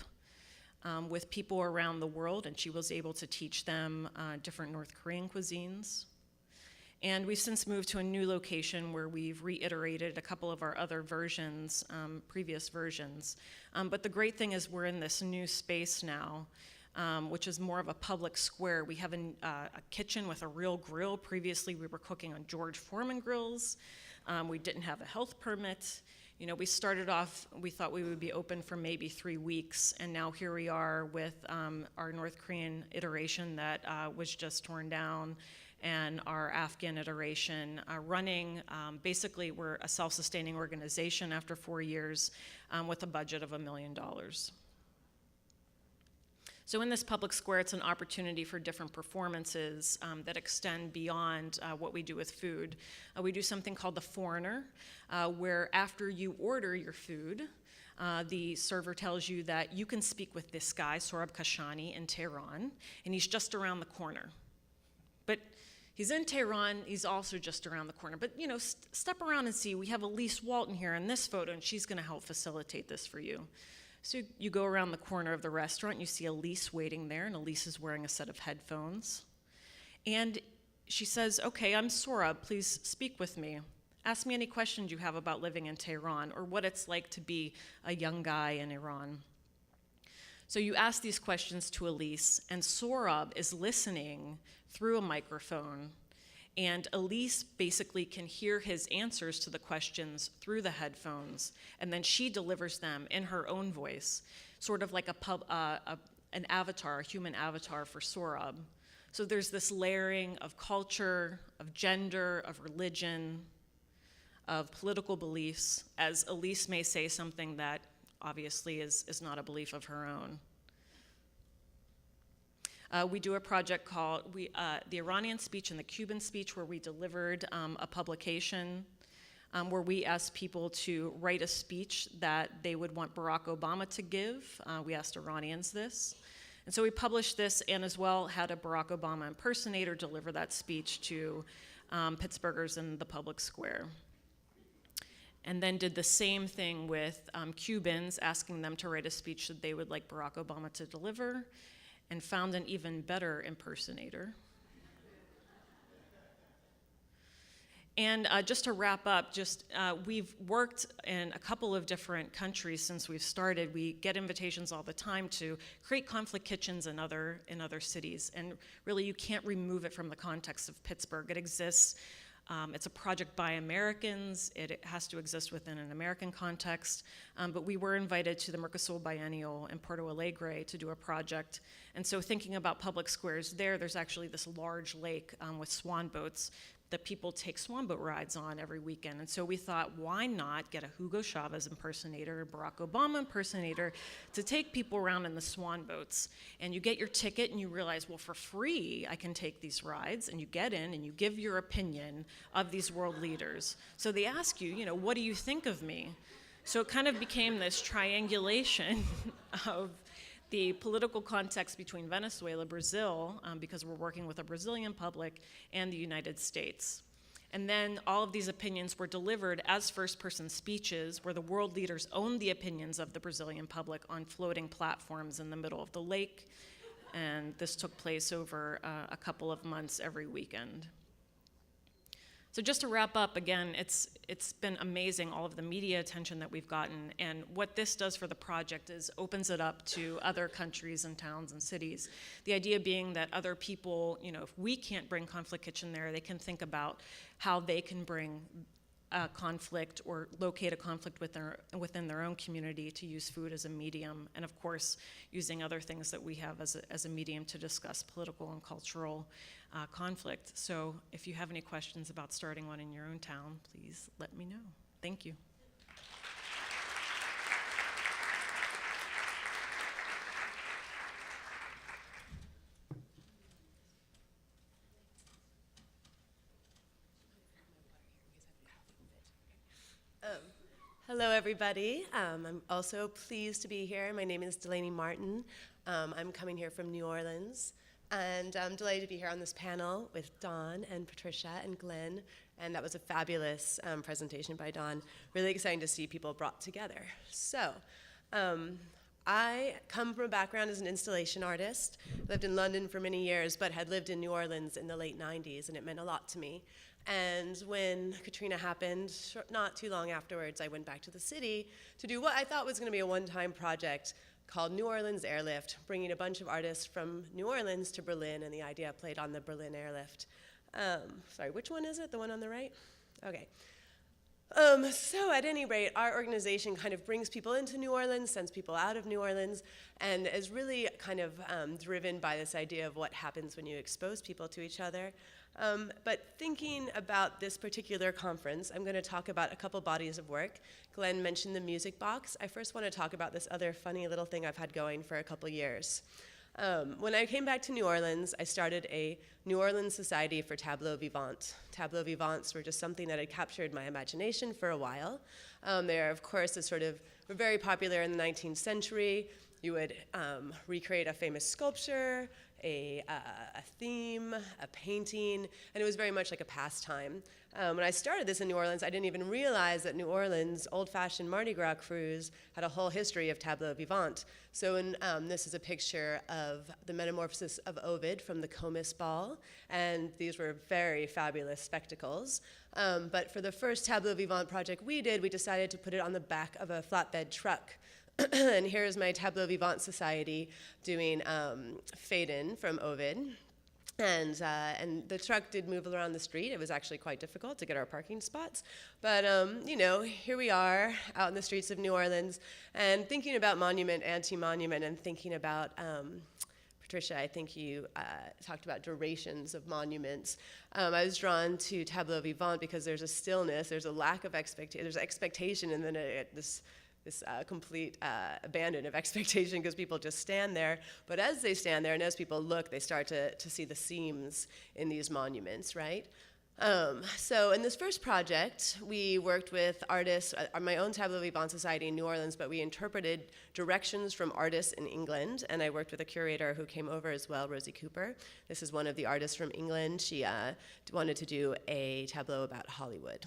with people around the world, and she was able to teach them different North Korean cuisines. And we've since moved to a new location where we've reiterated a couple of our other versions, previous versions. But the great thing is we're in this new space now, which is more of a public square. We have a kitchen with a real grill. Previously, we were cooking on George Foreman grills. We didn't have a health permit. You know, we started off, we thought we would be open for maybe 3 weeks, and now here we are with our North Korean iteration that was just torn down, and our Afghan iteration running. Basically, we're a self-sustaining organization after 4 years with a budget of $1 million. So in this public square, it's an opportunity for different performances that extend beyond what we do with food. We do something called the Foreigner, where after you order your food, the server tells you that you can speak with this guy, Sohrab Kashani, in Tehran, and he's just around the corner. But he's in Tehran, he's also just around the corner. But, you know, step around and see, we have Elise Walton here in this photo, and she's gonna help facilitate this for you. So you go around the corner of the restaurant, you see Elise waiting there, and Elise is wearing a set of headphones. And she says, okay, I'm Sohrab, please speak with me. Ask me any questions you have about living in Tehran, or what it's like to be a young guy in Iran. So you ask these questions to Elise, and Sohrab is listening through a microphone, and Elise basically can hear his answers to the questions through the headphones, and then she delivers them in her own voice, sort of like an avatar, a human avatar for Sohrab. So there's this layering of culture, of gender, of religion, of political beliefs, as Elise may say something that obviously is not a belief of her own. We do a project called the Iranian Speech and the Cuban Speech, where we delivered a publication where we asked people to write a speech that they would want Barack Obama to give. We asked Iranians this. And so we published this, and as well had a Barack Obama impersonator deliver that speech to Pittsburghers in the public square. And then did the same thing with Cubans, asking them to write a speech that they would like Barack Obama to deliver, and found an even better impersonator. And just to wrap up, we've worked in a couple of different countries since we've started. We get invitations all the time to create conflict kitchens in other cities, and really you can't remove it from the context of Pittsburgh. It exists It's a project by Americans. It has to exist within an American context. But we were invited to the Mercosur Biennial in Porto Alegre to do a project. And so thinking about public squares there's actually this large lake with swan boats that people take swan boat rides on every weekend. And so we thought, why not get a Hugo Chavez impersonator, a Barack Obama impersonator, to take people around in the swan boats. And you get your ticket and you realize, well, for free, I can take these rides. And you get in and you give your opinion of these world leaders. So they ask you, what do you think of me? So it kind of became this triangulation of the political context between Venezuela, Brazil, because we're working with a Brazilian public, and the United States. And then all of these opinions were delivered as first-person speeches where the world leaders owned the opinions of the Brazilian public on floating platforms in the middle of the lake. And this took place over a couple of months every weekend. So just to wrap up, again, it's been amazing, all of the media attention that we've gotten. And what this does for the project is opens it up to other countries and towns and cities. The idea being that other people, if we can't bring Conflict Kitchen there, they can think about how they can bring a conflict or locate a conflict within their own community to use food as a medium. And of course, using other things that we have as a medium to discuss political and cultural conflict. So if you have any questions about starting one in your own town, please let me know. Thank you. Hello, everybody. I'm also pleased to be here. My name is Delaney Martin. I'm coming here from New Orleans. And I'm delighted to be here on this panel with Dawn and Patricia and Glenn. And that was a fabulous presentation by Dawn. Really exciting to see people brought together. So I come from a background as an installation artist. Lived in London for many years, but had lived in New Orleans in the late 90s, and it meant a lot to me. And when Katrina happened, not too long afterwards, I went back to the city to do what I thought was going to be a one-time project called New Orleans Airlift, bringing a bunch of artists from New Orleans to Berlin, and the idea played on the Berlin Airlift. Sorry, which one is it? The one on the right? Okay. So at any rate, our organization kind of brings people into New Orleans, sends people out of New Orleans, and is really kind of driven by this idea of what happens when you expose people to each other. But thinking about this particular conference, I'm going to talk about a couple bodies of work. Glenn mentioned the music box. I first want to talk about this other funny little thing I've had going for a couple years. When I came back to New Orleans, I started a New Orleans Society for Tableaux Vivants. Tableaux Vivants were just something that had captured my imagination for a while. They are, of course, were very popular in the 19th century. You would recreate a famous sculpture, a theme, a painting, and it was very much like a pastime. When I started this in New Orleans, I didn't even realize that New Orleans' old-fashioned Mardi Gras cruise had a whole history of tableaux vivants. So this is a picture of the Metamorphosis of Ovid from the Comus Ball, and these were very fabulous spectacles. But for the first tableau vivant project we did, we decided to put it on the back of a flatbed truck. And here is my Tableau Vivant Society doing Phaedon from Ovid. And the truck did move around the street. It was actually quite difficult to get our parking spots. But, here we are out in the streets of New Orleans and thinking about monument, anti-monument, and thinking about, Patricia, I think you talked about durations of monuments. I was drawn to Tableau Vivant because there's a stillness, there's a lack of expectation, there's expectation, and then this complete abandon of expectation because people just stand there. But as they stand there and as people look, they start to see the seams in these monuments, right? So in this first project, we worked with artists, my own Tableau Vivant Society in New Orleans, but we interpreted directions from artists in England, and I worked with a curator who came over as well, Rosie Cooper. This is one of the artists from England. She wanted to do a tableau about Hollywood.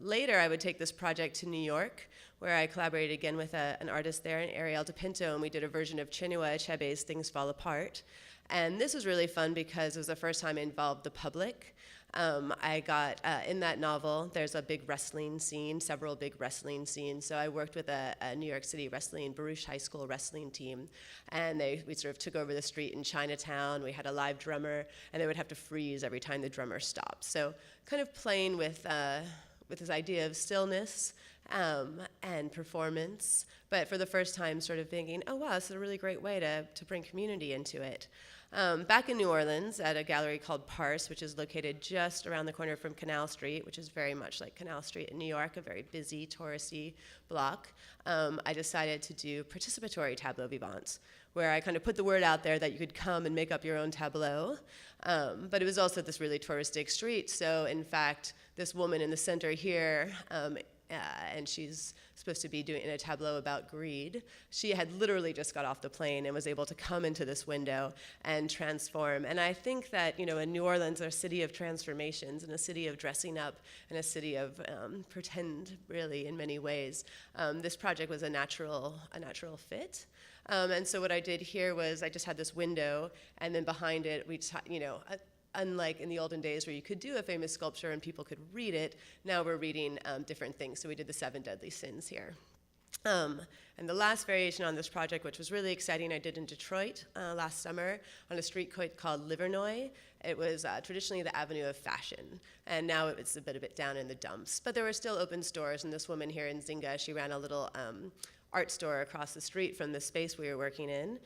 Later, I would take this project to New York, where I collaborated again with an artist there, Ariel DePinto, and we did a version of Chinua Achebe's Things Fall Apart. And this was really fun because it was the first time I involved the public. I got, in that novel, there's a big wrestling scene, several big wrestling scenes. So I worked with a New York City wrestling, Baruch High School wrestling team. And we sort of took over the street in Chinatown. We had a live drummer, and they would have to freeze every time the drummer stopped. So kind of playing with this idea of stillness and performance, but for the first time sort of thinking, oh wow, this is a really great way to bring community into it. Back in New Orleans at a gallery called Parse, which is located just around the corner from Canal Street, which is very much like Canal Street in New York, a very busy, touristy block, I decided to do participatory tableaux vivants, where I kind of put the word out there that you could come and make up your own tableau. But it was also this really touristic street, so in fact, this woman in the center here, and she's supposed to be doing a tableau about greed. She had literally just got off the plane and was able to come into this window and transform. And I think that, you know, in New Orleans, a city of transformations and a city of dressing up and a city of pretend, really, in many ways. This project was a natural fit. And so what I did here was I just had this window, and then behind it, unlike in the olden days where you could do a famous sculpture and people could read it, now we're reading different things. So we did the 7 deadly sins here. And the last variation on this project, which was really exciting, I did in Detroit last summer on a street called Livernois. It was traditionally the avenue of fashion, and now it's a bit down in the dumps. But there were still open stores, and this woman here in Zinga, she ran a little art store across the street from the space we were working in.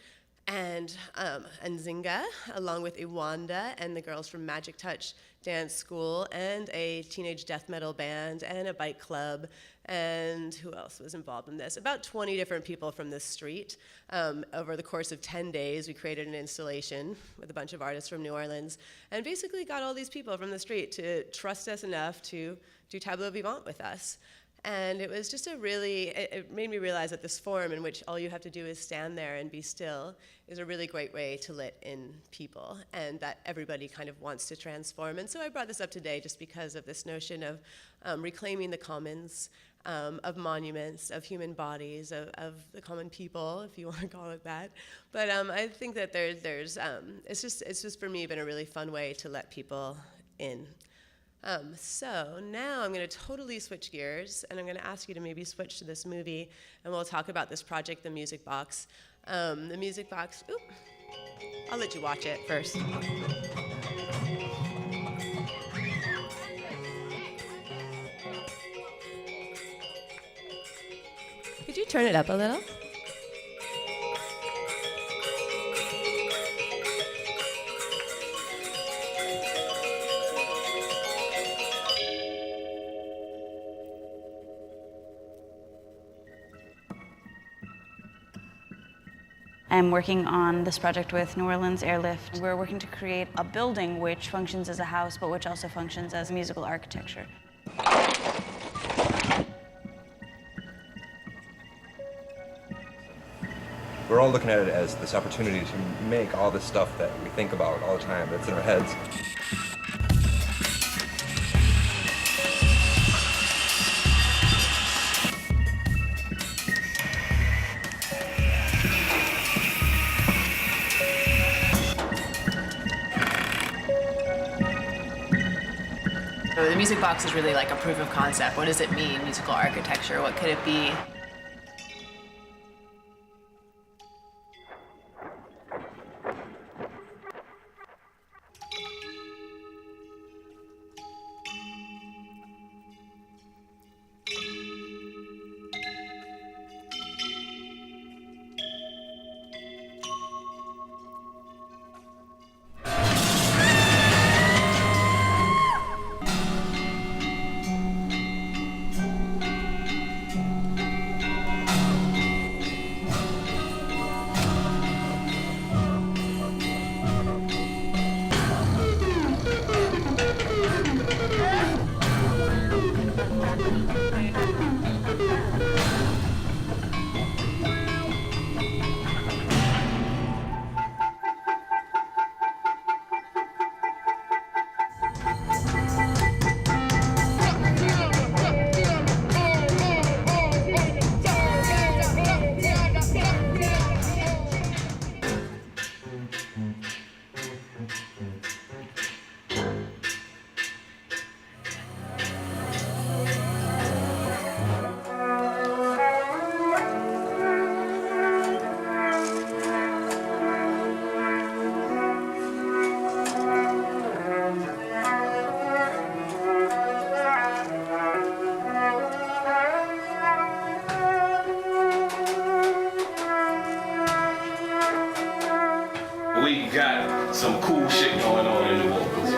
And Zinga, along with Iwanda and the girls from Magic Touch Dance School, and a teenage death metal band, and a bike club, and who else was involved in this? About 20 different people from this street. Over the course of 10 days, we created an installation with a bunch of artists from New Orleans, and basically got all these people from the street to trust us enough to do tableau vivant with us. And it was just it made me realize that this form in which all you have to do is stand there and be still is a really great way to let in people, and that everybody kind of wants to transform. And so I brought this up today just because of this notion of reclaiming the commons, of monuments, of human bodies, of the common people, if you want to call it that. But I think that it's just for me been a really fun way to let people in. So now I'm going to totally switch gears, and I'm going to ask you to maybe switch to this movie, and we'll talk about this project, The Music Box. The Music Box, I'll let you watch it first. Could you turn it up a little? I'm working on this project with New Orleans Airlift. We're working to create a building which functions as a house, but which also functions as musical architecture. We're all looking at it as this opportunity to make all this stuff that we think about all the time, that's in our heads. So the Music Box is really like a proof of concept. What does it mean, musical architecture? What could it be? we got some cool shit going on in New Orleans.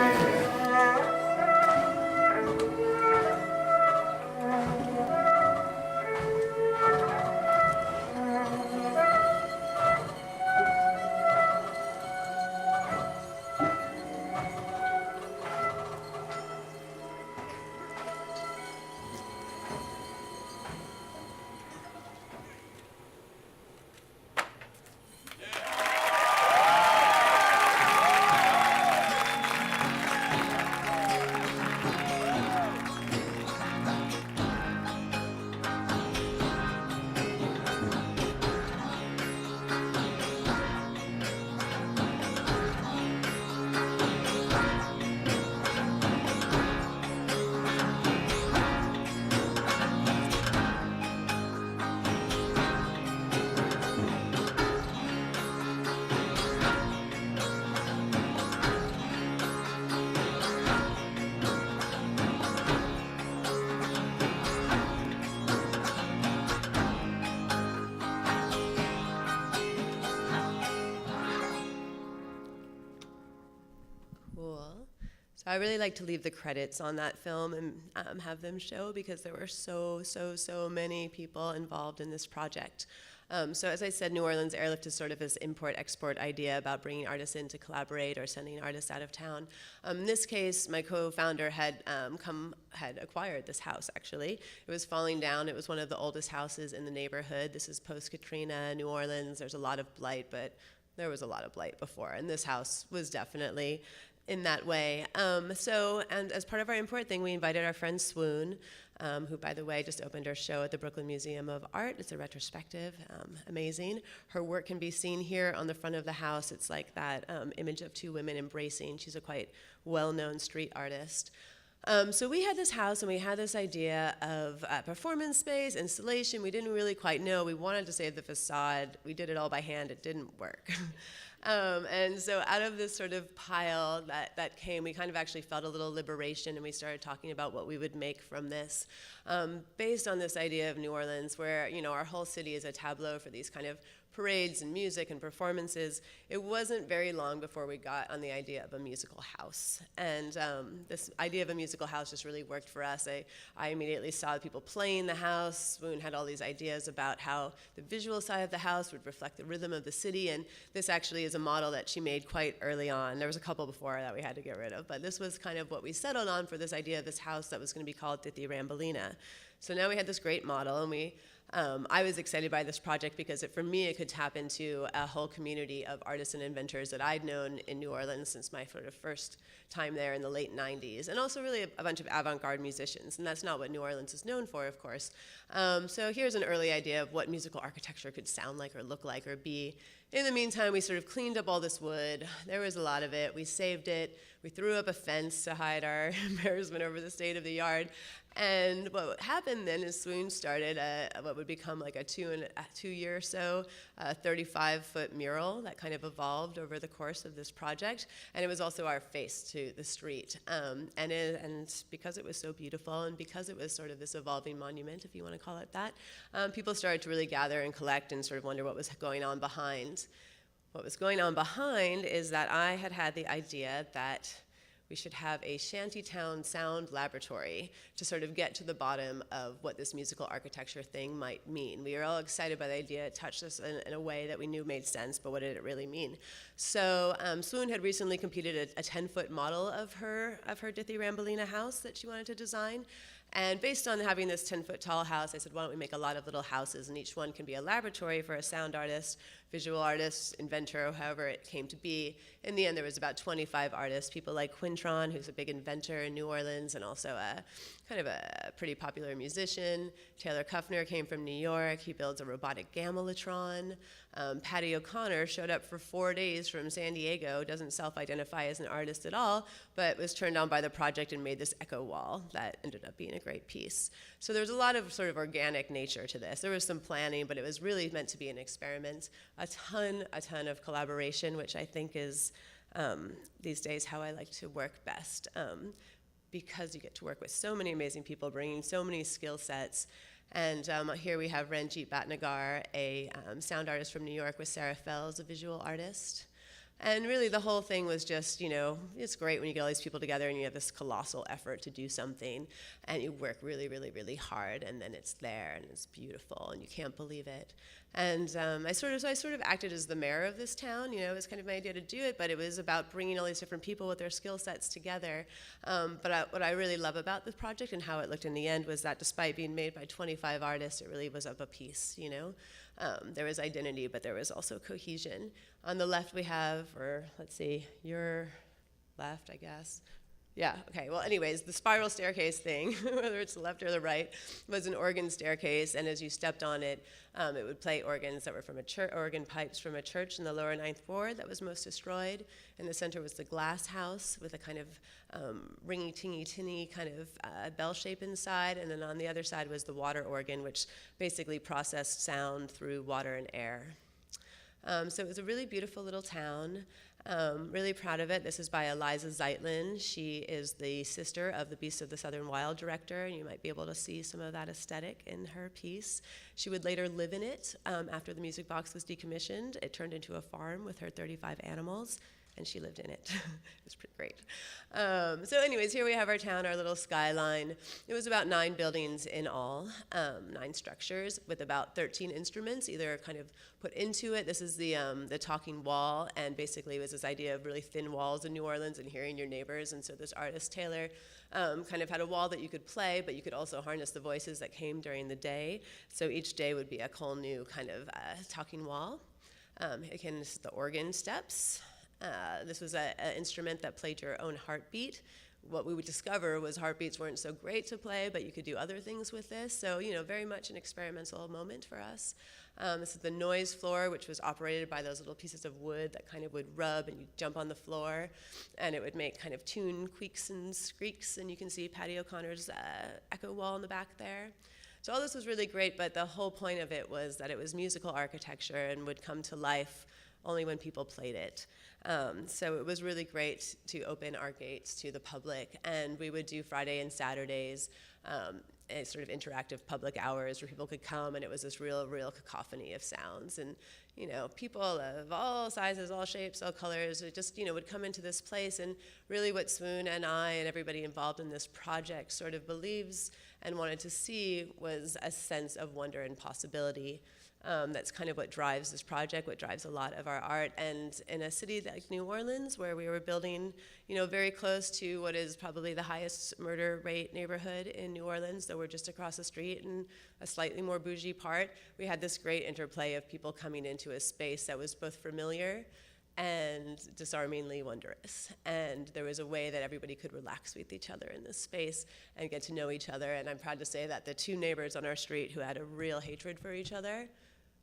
I really like to leave the credits on that film and have them show because there were so many people involved in this project. So as I said, New Orleans Airlift is sort of this import-export idea about bringing artists in to collaborate or sending artists out of town. In this case, my co-founder had acquired this house, actually. It was falling down. It was one of the oldest houses in the neighborhood. This is post-Katrina, New Orleans. There's a lot of blight, but there was a lot of blight before, and this house was definitely in that way. And as part of our import thing, we invited our friend Swoon, who, by the way, just opened her show at the Brooklyn Museum of Art. It's a retrospective, amazing. Her work can be seen here on the front of the house. It's like that image of two women embracing. She's a quite well-known street artist. So we had this house and we had this idea of performance space, installation. We didn't really quite know. We wanted to save the facade. We did it all by hand. It didn't work. And so out of this sort of pile that came, we kind of actually felt a little liberation, and we started talking about what we would make from this, based on this idea of New Orleans, where, you know, our whole city is a tableau for these kind of parades and music and performances. It wasn't very long before we got on the idea of a musical house. And this idea of a musical house just really worked for us. I immediately saw people playing the house. Swoon had all these ideas about how the visual side of the house would reflect the rhythm of the city, and this actually is a model that she made quite early on. There was a couple before that we had to get rid of, but this was kind of what we settled on for this idea of this house that was going to be called Titi Rambolina. So now we had this great model, and I was excited by this project because for me it could tap into a whole community of artists and inventors that I'd known in New Orleans since my sort of first time there in the late 90s, and also really a bunch of avant-garde musicians, and that's not what New Orleans is known for, of course. So here's an early idea of what musical architecture could sound like or look like or be. In the meantime, we sort of cleaned up all this wood. There was a lot of it. We saved it. We threw up a fence to hide our embarrassment over the state of the yard. And what happened then is Swoon started what would become like a 2 year or so, 35-foot mural that kind of evolved over the course of this project. And it was also our face to the street. And because it was so beautiful and because it was sort of this evolving monument, if you want to call it that, people started to really gather and collect and sort of wonder what was going on behind. What was going on behind is that I had the idea that we should have a shantytown sound laboratory to sort of get to the bottom of what this musical architecture thing might mean. We were all excited by the idea. It touched us in a way that we knew made sense, but what did it really mean? So Swoon had recently completed a 10-foot model of her Titi Rambolina house that she wanted to design. And based on having this 10-foot tall house, I said, why don't we make a lot of little houses, and each one can be a laboratory for a sound artist, visual artist, inventor, however it came to be. In the end, there was about 25 artists, people like Quintron, who's a big inventor in New Orleans, and also a kind of a pretty popular musician. Taylor Kuffner came from New York. He builds a robotic gamelatron. Patty O'Connor showed up for 4 days from San Diego, doesn't self-identify as an artist at all, but was turned on by the project and made this echo wall that ended up being a great piece. So there was a lot of sort of organic nature to this. There was some planning, but it was really meant to be an experiment. A ton of collaboration, which I think is these days how I like to work best, because you get to work with so many amazing people bringing so many skill sets. And here we have Ranjit Bhatnagar, a sound artist from New York, with Sarah Fells, a visual artist. And really the whole thing was just, it's great when you get all these people together and you have this colossal effort to do something and you work really, really, really hard, and then it's there and it's beautiful and you can't believe it. And I sort of acted as the mayor of this town. It was kind of my idea to do it, but it was about bringing all these different people with their skill sets together. What I really love about the project and how it looked in the end was that despite being made by 25 artists, it really was of a piece, There was identity, but there was also cohesion. On the left we have, or let's see, your left, I guess. Yeah, okay, well anyways, the spiral staircase thing, whether it's the left or the right, was an organ staircase, and as you stepped on it, it would play organs that were from a church, organ pipes from a church in the lower 9th ward that was most destroyed. In the center was the glass house with a kind of ringy, tingy, tinny kind of bell shape inside, and then on the other side was the water organ, which basically processed sound through water and air. So it was a really beautiful little town. Really proud of it. This is by Eliza Zeitlin. She is the sister of the Beasts of the Southern Wild director, and you might be able to see some of that aesthetic in her piece. She would later live in it after the music box was decommissioned. It turned into a farm with her 35 animals, and she lived in it. It was pretty great. So anyways, here we have our town, our little skyline. It was about 9 buildings in all, 9 structures with about 13 instruments, either kind of put into it. This is the talking wall, and basically it was this idea of really thin walls in New Orleans and hearing your neighbors. And so this artist, Taylor, kind of had a wall that you could play, but you could also harness the voices that came during the day. So each day would be a whole new kind of talking wall. Again, this is the organ steps. This was an instrument that played your own heartbeat. What we would discover was heartbeats weren't so great to play, but you could do other things with this. So, very much an experimental moment for us. This is the noise floor, which was operated by those little pieces of wood that kind of would rub, and you'd jump on the floor, and it would make kind of tune squeaks and squeaks, and you can see Patty O'Connor's echo wall in the back there. So all this was really great, but the whole point of it was that it was musical architecture and would come to life only when people played it. So it was really great to open our gates to the public, and we would do Friday and Saturdays, a sort of interactive public hours where people could come, and it was this real cacophony of sounds. And, people of all sizes, all shapes, all colors, it just, would come into this place. And really what Swoon and I and everybody involved in this project sort of believes and wanted to see was a sense of wonder and possibility. That's kind of what drives this project, what drives a lot of our art. And in a city like New Orleans, where we were building, very close to what is probably the highest murder rate neighborhood in New Orleans, though we're just across the street in a slightly more bougie part, we had this great interplay of people coming into a space that was both familiar and disarmingly wondrous. And there was a way that everybody could relax with each other in this space and get to know each other. And I'm proud to say that the 2 neighbors on our street who had a real hatred for each other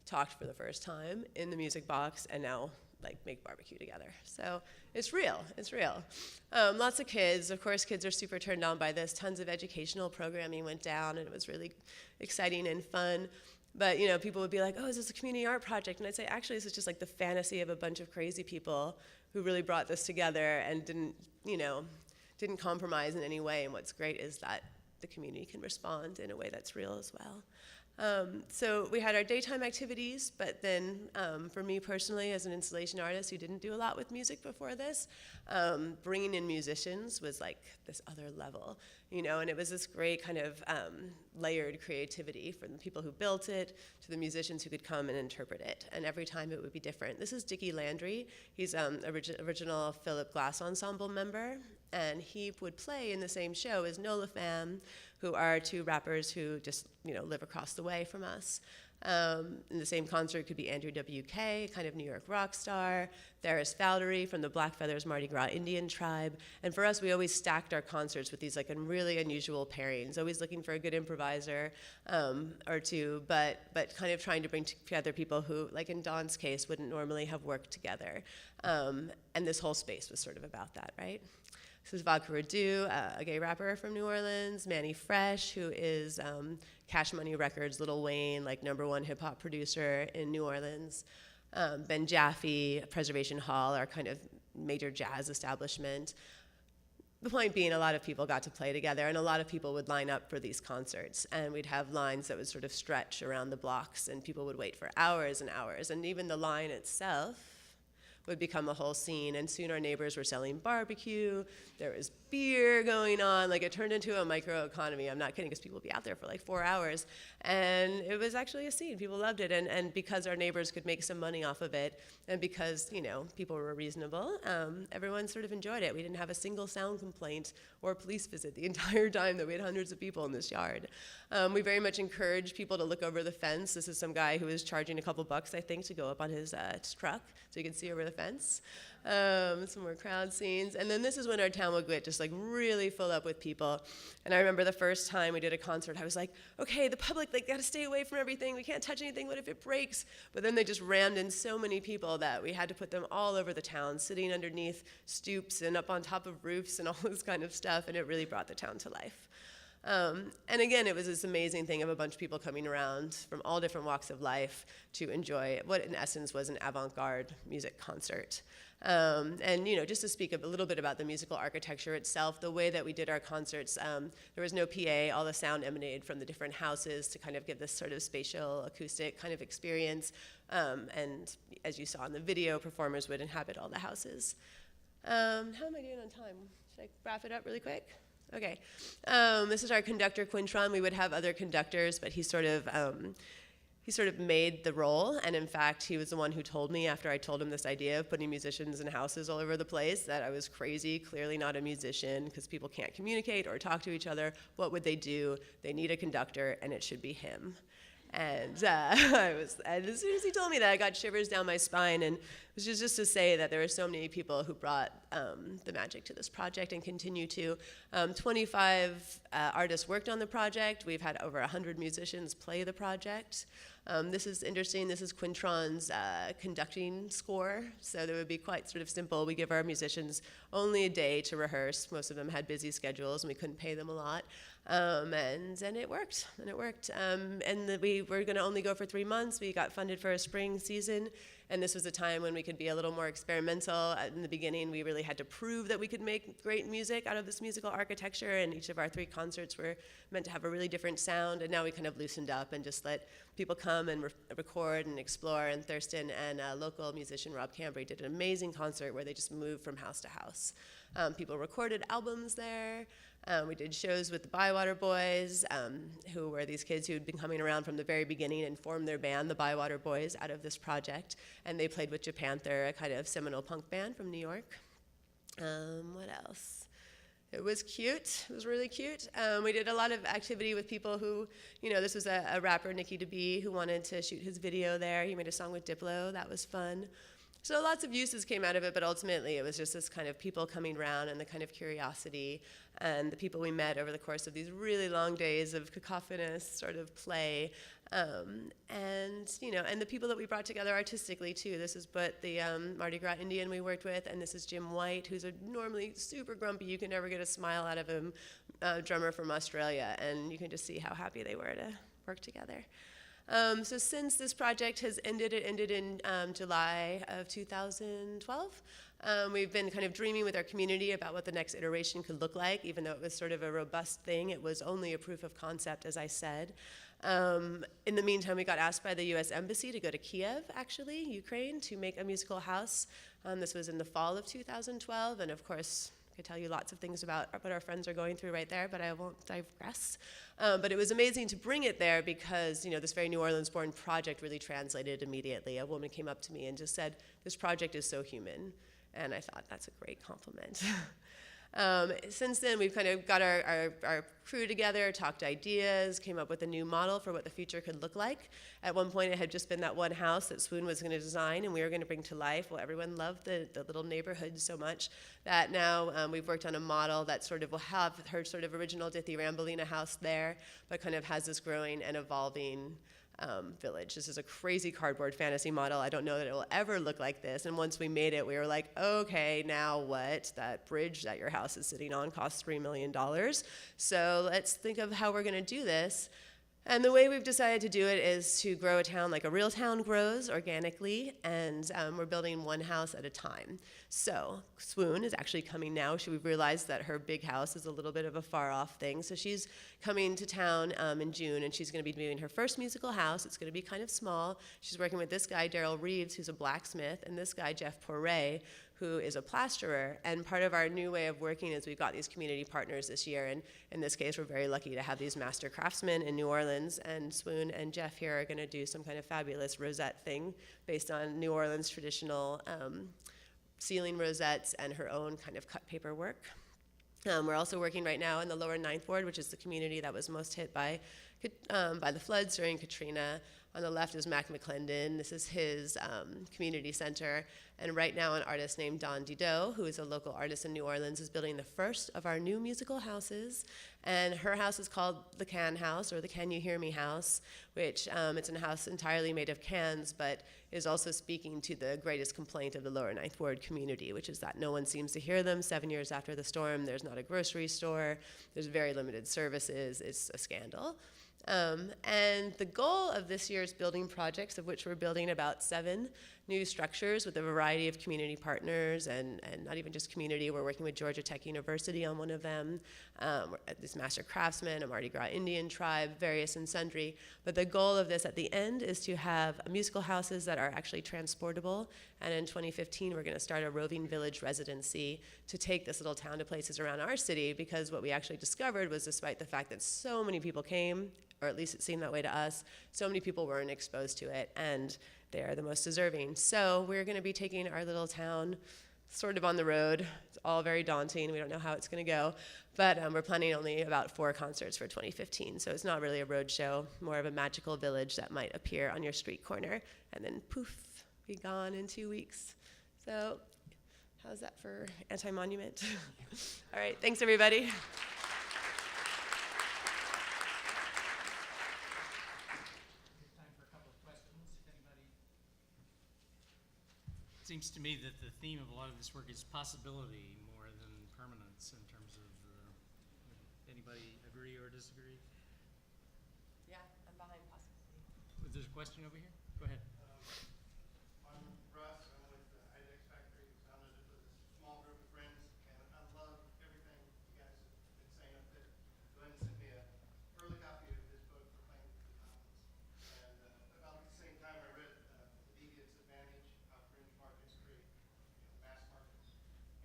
talked for the first time in the music box, and now make barbecue together. So it's real. Lots of kids. Of course, kids are super turned on by this. Tons of educational programming went down, and it was really exciting and fun. But, people would be like, oh, is this a community art project? And I'd say, actually, this is just like the fantasy of a bunch of crazy people who really brought this together and didn't compromise in any way. And what's great is that the community can respond in a way that's real as well. So we had our daytime activities, but then for me personally, as an installation artist who didn't do a lot with music before this, bringing in musicians was like this other level, and it was this great kind of layered creativity from the people who built it to the musicians who could come and interpret it, and every time it would be different. This is Dickie Landry. He's original Phillips Glass Ensemble member, and he would play in the same show as Nola Fam, who are 2 rappers who just live across the way from us. In the same concert could be Andrew W.K., kind of New York rock star, Theris Fowlery from the Black Feathers Mardi Gras Indian tribe. And for us, we always stacked our concerts with these really unusual pairings, always looking for a good improviser or 2, but kind of trying to bring together people who, like in Dawn's case, wouldn't normally have worked together. And this whole space was sort of about that, right? This is Vodka Radu, a gay rapper from New Orleans. Manny Fresh, who is Cash Money Records, Lil Wayne, #1 hip-hop producer in New Orleans. Ben Jaffe, Preservation Hall, our kind of major jazz establishment. The point being, a lot of people got to play together, and a lot of people would line up for these concerts. And we'd have lines that would sort of stretch around the blocks, and people would wait for hours and hours. And even the line itself would become a whole scene. And soon our neighbors were selling barbecue. There was beer going on. Like, it turned into a microeconomy. I'm not kidding, because people would be out there for like 4 hours. And it was actually a scene. People loved it. And because our neighbors could make some money off of it, and because, you know, people were reasonable, everyone sort of enjoyed it. We didn't have a single sound complaint or police visit the entire time that we had hundreds of people in this yard. We very much encourage people to look over the fence. This is some guy who was charging a couple bucks, I think, to go up on his truck so you can see over the fence. Some more crowd scenes. And then this is when our town would get just like really full up with people. And I remember the first time we did a concert, I was like, okay, the public, like, gotta stay away from everything. We can't touch anything. What if it breaks? But then they just rammed in so many people that we had to put them all over the town, sitting underneath stoops and up on top of roofs and all this kind of stuff. And it really brought the town to life. And again, it was this amazing thing of a bunch of people coming around from all different walks of life to enjoy what in essence was an avant-garde music concert. And, you know, just to speak a little bit about the musical architecture itself, the way that we did our concerts, there was no PA. All the sound emanated from the different houses to kind of give this sort of spatial, acoustic kind of experience. And as you saw in the video, performers would inhabit all the houses. How am I doing on time? Should I wrap it up really quick? Okay. This is our conductor, Quintron. We would have other conductors, but he sort of made the role. And in fact, he was the one who told me, after I told him this idea of putting musicians in houses all over the place, that I was crazy, clearly not a musician, because people can't communicate or talk to each other. What would they do? They need a conductor, and it should be him. And and as soon as he told me that, I got shivers down my spine. And it was just to say that there were so many people who brought the magic to this project and continue to. 25 artists worked on the project. We've had over 100 musicians play the project. This is interesting. This is Quintron's conducting score. So there would be quite sort of simple. We give our musicians only a day to rehearse. Most of them had busy schedules, and we couldn't pay them a lot. And it worked, and it worked. We were going to only go for 3 months. We got funded for a spring season, and this was a time when we could be a little more experimental. In the beginning, we really had to prove that we could make great music out of this musical architecture, and each of our 3 concerts were meant to have a really different sound, and now we kind of loosened up and just let people come and record and explore. And Thurston and local musician Rob Cambry did an amazing concert where they just moved from house to house. People recorded albums there. We did shows with the Bywater Boys, who were these kids who had been coming around from the very beginning and formed their band, the Bywater Boys, out of this project. And they played with Japanther, a kind of seminal punk band from New York. What else? It was cute. It was really cute. We did a lot of activity with people who, you know, this was a rapper, Nicky DeBee, who wanted to shoot his video there. He made a song with Diplo. That was fun. So lots of uses came out of it, but ultimately it was just this kind of people coming around and the kind of curiosity and the people we met over the course of these really long days of cacophonous sort of play. And, you know, and the people that we brought together artistically, too. This is the Mardi Gras Indian we worked with, and this is Jim White, who's normally super grumpy. You can never get a smile out of him, drummer from Australia, and you can just see how happy they were to work together. So since this project has ended, it ended in July of 2012. We've been kind of dreaming with our community about what the next iteration could look like. Even though it was sort of a robust thing, it was only a proof of concept, as I said. In the meantime, we got asked by the U.S. Embassy to go to Kiev, actually, Ukraine, to make a musical house. This was in the fall of 2012, and of course, I could tell you lots of things about what our friends are going through right there, but I won't digress. But it was amazing to bring it there because, you know, this very New Orleans-born project really translated immediately. A woman came up to me and just said, "This project is so human." And I thought, that's a great compliment. Since then, we've kind of got our crew together, talked ideas, came up with a new model for what the future could look like. At one point, it had just been that one house that Swoon was going to design and we were going to bring to life. Well, everyone loved the little neighborhood so much that now we've worked on a model that sort of will have her sort of original Dithy Rambolina house there, but kind of has this growing and evolving village. This is a crazy cardboard fantasy model. I don't know that it will ever look like this. And once we made it, we were like, okay, now what? That bridge that your house is sitting on costs $3 million. So let's think of how we're going to do this. And the way we've decided to do it is to grow a town like a real town grows, organically, and we're building one house at a time. So Swoon is actually coming now. We've realized that her big house is a little bit of a far-off thing, so she's coming to town in June, and she's going to be doing her first musical house. It's going to be kind of small. She's working with this guy, Daryl Reeves, who's a blacksmith, and this guy, Jeff Poiret, who is a plasterer. And part of our new way of working is we've got these community partners this year, and in this case, we're very lucky to have these master craftsmen in New Orleans, and Swoon and Jeff here are gonna do some kind of fabulous rosette thing based on New Orleans traditional ceiling rosettes and her own kind of cut paper work. We're also working right now in the lower Ninth Ward, which is the community that was most hit by the floods during Katrina. On the left is Mac McClendon. This is his community center. And right now, an artist named Dawn Didot, who is a local artist in New Orleans, is building the first of our new musical houses. And her house is called the Can House, or the Can You Hear Me House, which it's a house entirely made of cans, but is also speaking to the greatest complaint of the lower Ninth Ward community, which is that no one seems to hear them. 7 years after the storm, there's not a grocery store, there's very limited services, it's a scandal. And the goal of this year's building projects, of which we're building about 7 new structures with a variety of community partners, and not even just community, we're working with Georgia Tech University on one of them, this master craftsman, a Mardi Gras Indian tribe, various and sundry. But the goal of this at the end is to have musical houses that are actually transportable. And in 2015, we're gonna start a roving village residency to take this little town to places around our city, because what we actually discovered was, despite the fact that so many people came, or at least it seemed that way to us, so many people weren't exposed to it, and they are the most deserving. So we're gonna be taking our little town sort of on the road. It's all very daunting. We don't know how it's gonna go, but we're planning only about 4 concerts for 2015. So it's not really a road show, more of a magical village that might appear on your street corner and then poof, be gone in 2 weeks. So how's that for anti-monument? All right, thanks everybody. It seems to me that the theme of a lot of this work is possibility more than permanence in terms of, anybody agree or disagree? Yeah, I'm behind possibility. There's a question over here? Go ahead. I'm Russ. I'm with the IDEX Factory. Founded it with a small group of friends, and I love everything you guys have been saying up there. Glenn sent me an early copy of his book, Proclaiming the Commons. And about the same time, I read The Deviant's Advantage, How Fringe Markets Create Mass Markets.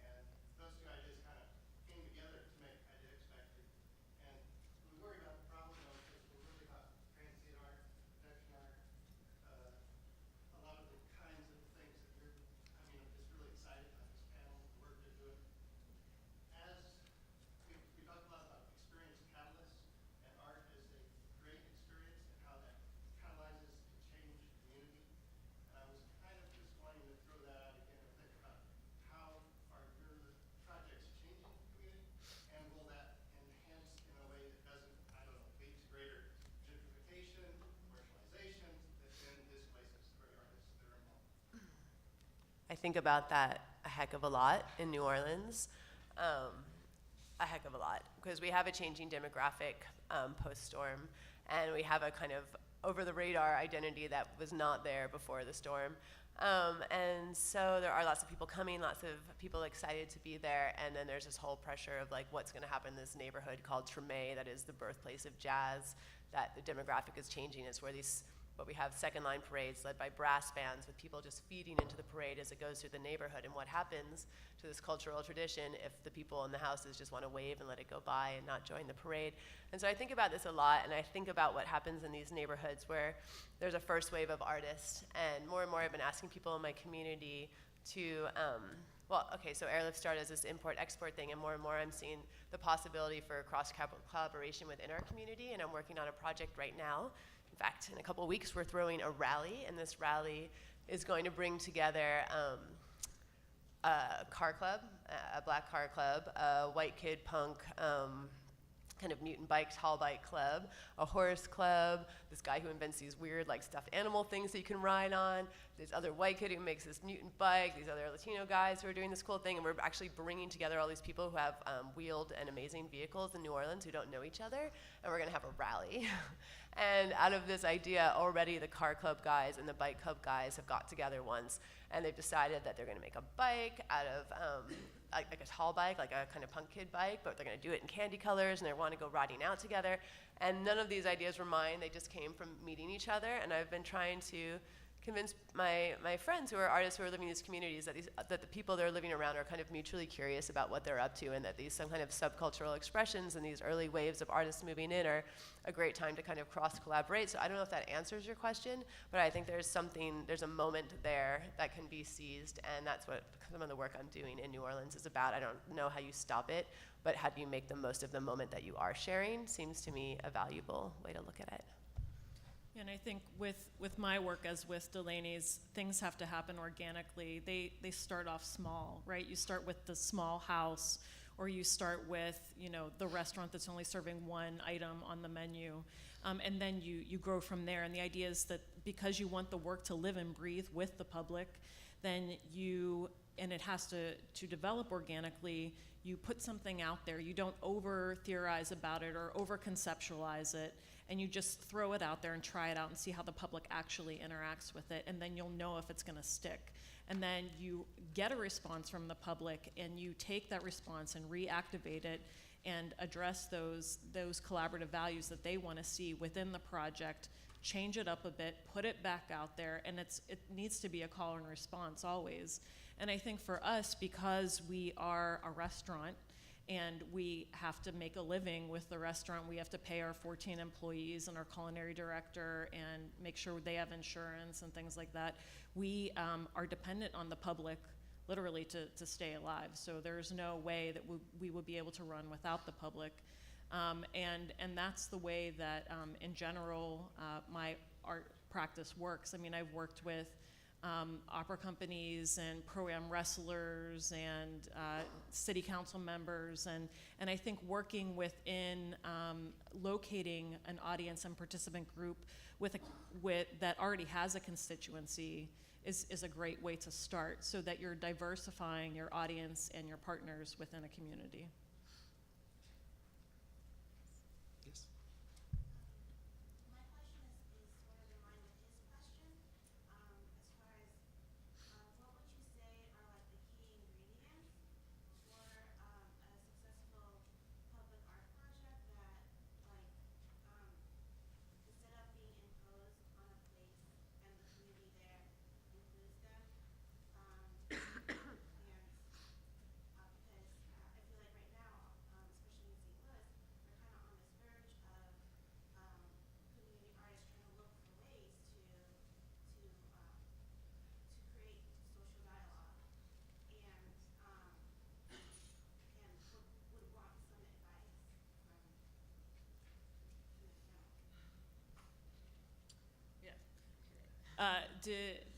And those 2 ideas kind of came together to make IDEX Factory. And we worry about the problem, though, because we're really about transient art, protection art, a lot of the kinds of things that I'm just really excited about this panel, the work they're doing. As we talk a lot about experience catalysts, and art is a great experience, and how that catalyzes to change community. And I was kind of just wanting to throw that out again and think about how are your projects changing community, and will that enhance in a way that doesn't, lead to greater gentrification, commercialization, that then displaces great artists that are involved. I think about that a heck of a lot in New Orleans, a heck of a lot, because we have a changing demographic post-storm, and we have a kind of over-the-radar identity that was not there before the storm. And so there are lots of people coming, lots of people excited to be there, and then there's this whole pressure of like what's gonna happen in this neighborhood called Treme, that is the birthplace of jazz, that the demographic is changing. It's where what we have second line parades led by brass bands with people just feeding into the parade as it goes through the neighborhood. And what happens to this cultural tradition if the people in the houses just want to wave and let it go by and not join the parade? And so I think about this a lot, and I think about what happens in these neighborhoods where there's a first wave of artists, and more I've been asking people in my community to, so Airlift started as this import-export thing, and more I'm seeing the possibility for cross-collaboration within our community, and I'm working on a project right now. In fact, in a couple of weeks, we're throwing a rally, and this rally is going to bring together a car club, a black car club, a white kid punk kind of mutant bike, tall bike club, a horse club, this guy who invents these weird like stuffed animal things that you can ride on, this other white kid who makes this mutant bike, these other Latino guys who are doing this cool thing, and we're actually bringing together all these people who have wheeled and amazing vehicles in New Orleans who don't know each other, and we're gonna have a rally. And out of this idea, already the car club guys and the bike club guys have got together once, and they've decided that they're going to make a bike out of like a tall bike, like a kind of punk kid bike, but they're going to do it in candy colors, and they want to go riding out together. And none of these ideas were mine. They just came from meeting each other, and I've been trying to convince my friends who are artists who are living in these communities that the people they're living around are kind of mutually curious about what they're up to, and that these some kind of subcultural expressions and these early waves of artists moving in are a great time to kind of cross-collaborate. So I don't know if that answers your question, but I think there's a moment there that can be seized, and that's what some of the work I'm doing in New Orleans is about. I don't know how you stop it, but how do you make the most of the moment that you are sharing seems to me a valuable way to look at it. And I think with my work, as with Delaney's, things have to happen organically. They start off small, right? You start with the small house, or you start with, the restaurant that's only serving one item on the menu. And then you grow from there. And the idea is that because you want the work to live and breathe with the public, then and it has to develop organically, you put something out there. You don't over theorize about it or over conceptualize it, and you just throw it out there and try it out and see how the public actually interacts with it, and then you'll know if it's gonna stick. And then you get a response from the public, and you take that response and reactivate it and address those collaborative values that they wanna see within the project, change it up a bit, put it back out there, and it needs to be a call and response always. And I think for us, because we are a restaurant and we have to make a living with the restaurant, we have to pay our 14 employees and our culinary director and make sure they have insurance and things like that. We are dependent on the public literally to stay alive. So there's no way that we would be able to run without the public. And that's the way that in general my art practice works. I mean, I've worked with opera companies and pro-am wrestlers and city council members, and I think working within locating an audience and participant group with that already has a constituency is a great way to start, so that you're diversifying your audience and your partners within a community.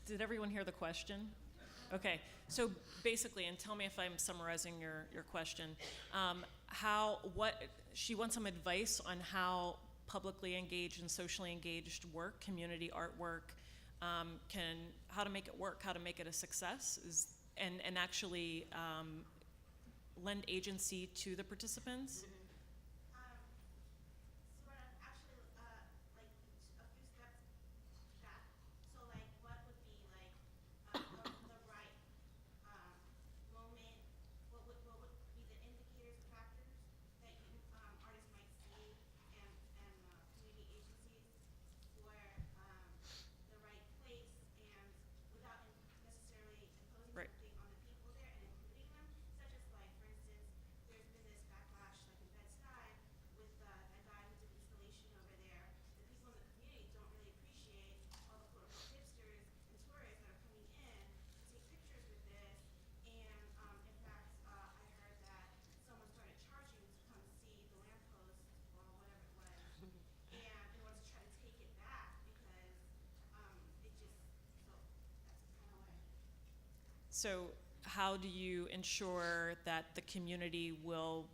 Did everyone hear the question? Okay, so basically, and tell me if I'm summarizing your question, she wants some advice on how publicly engaged and socially engaged work, community artwork, how to make it work, how to make it a success, and actually lend agency to the participants. So how do you ensure that the community will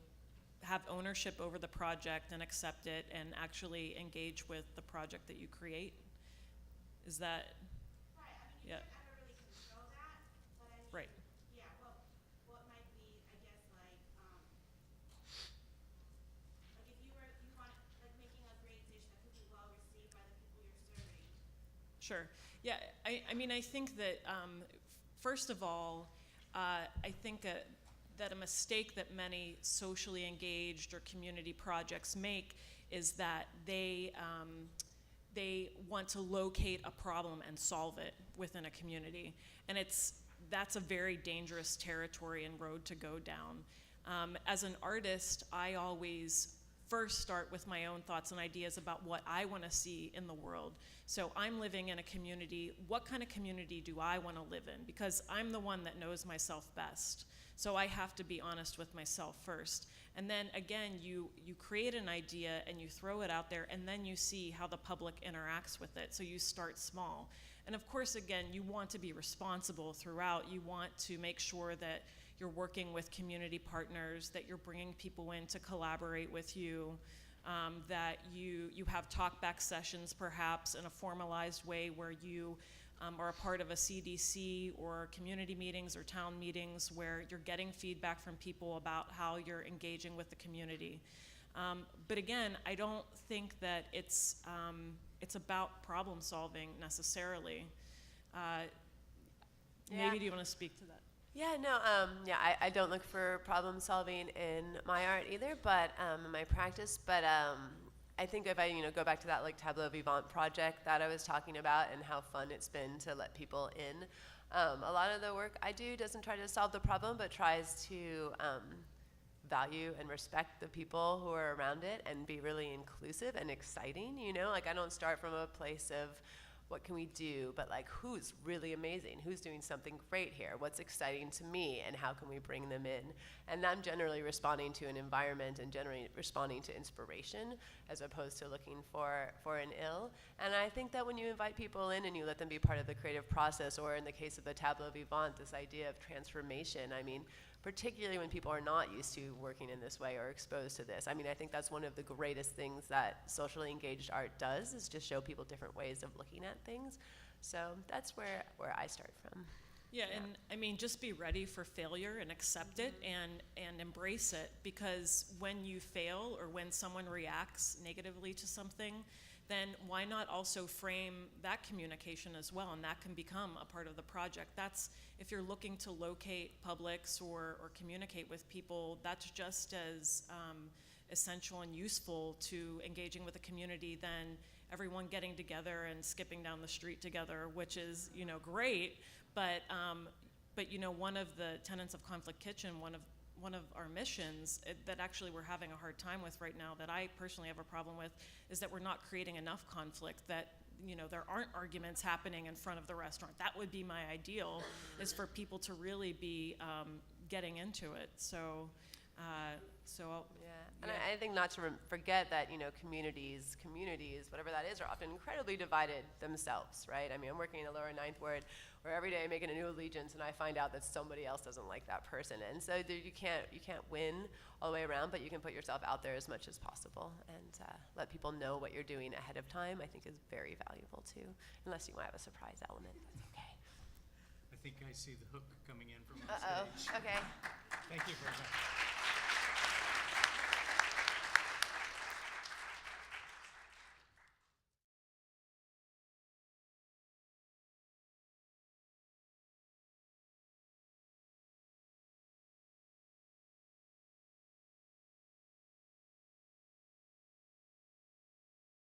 have ownership over the project and accept it and actually engage with the project that you create? Is that? Right, I mean, you can't ever really control that, but I mean, right. Yeah, what might be, I guess, like if you want, like making a great dish that could be well received, Sure. Yeah, I mean, I think that, first of all, I think that a mistake that many socially engaged or community projects make is that they want to locate a problem and solve it within a community. And that's a very dangerous territory and road to go down. As an artist, I always first start with my own thoughts and ideas about what I want to see in the world. So I'm living in a community. What kind of community do I want to live in? Because I'm the one that knows myself best. So I have to be honest with myself first. And then again, you create an idea and you throw it out there, and then you see how the public interacts with it. So you start small. And of course, again, you want to be responsible throughout. You want to make sure that you're working with community partners, that you're bringing people in to collaborate with you, that you have talk-back sessions perhaps in a formalized way where you are a part of a CDC or community meetings or town meetings where you're getting feedback from people about how you're engaging with the community. But again, I don't think that it's about problem solving necessarily. Maybe do you want to speak to that? Yeah, no, I don't look for problem solving in my art either, but in my practice. But I think if I go back to that like tableau vivant project that I was talking about and how fun it's been to let people in, a lot of the work I do doesn't try to solve the problem, but tries to value and respect the people who are around it and be really inclusive and exciting. Like I don't start from a place of what can we do, but like who's really amazing, who's doing something great here, what's exciting to me, and how can we bring them in. And I'm generally responding to an environment and generally responding to inspiration as opposed to looking for an ill. And I think that when you invite people in and you let them be part of the creative process, or in the case of the tableau vivant, this idea of transformation, I mean, particularly when people are not used to working in this way or exposed to this. I mean, I think that's one of the greatest things that socially engaged art does, is just show people different ways of looking at things. So that's where I start from. Yeah, and I mean, just be ready for failure and accept it and embrace it, because when you fail or when someone reacts negatively to something, then why not also frame that communication as well, and that can become a part of the project. That's, if you're looking to locate publics or communicate with people, that's just as essential and useful to engaging with the community than everyone getting together and skipping down the street together, which is, great, but one of the tenets of Conflict Kitchen, one of our missions that actually we're having a hard time with right now, that I personally have a problem with, is that we're not creating enough conflict, that there aren't arguments happening in front of the restaurant. That would be my ideal, is for people to really be getting into it. So And I think not to forget that, communities, whatever that is, are often incredibly divided themselves, right? I mean, I'm working in the lower Ninth Ward, where every day I'm making a new allegiance and I find out that somebody else doesn't like that person. And so you can't win all the way around, but you can put yourself out there as much as possible and let people know what you're doing ahead of time, I think is very valuable too, unless you want to have a surprise element, that's okay. I think I see the hook coming in from on stage. Okay. Thank you very much.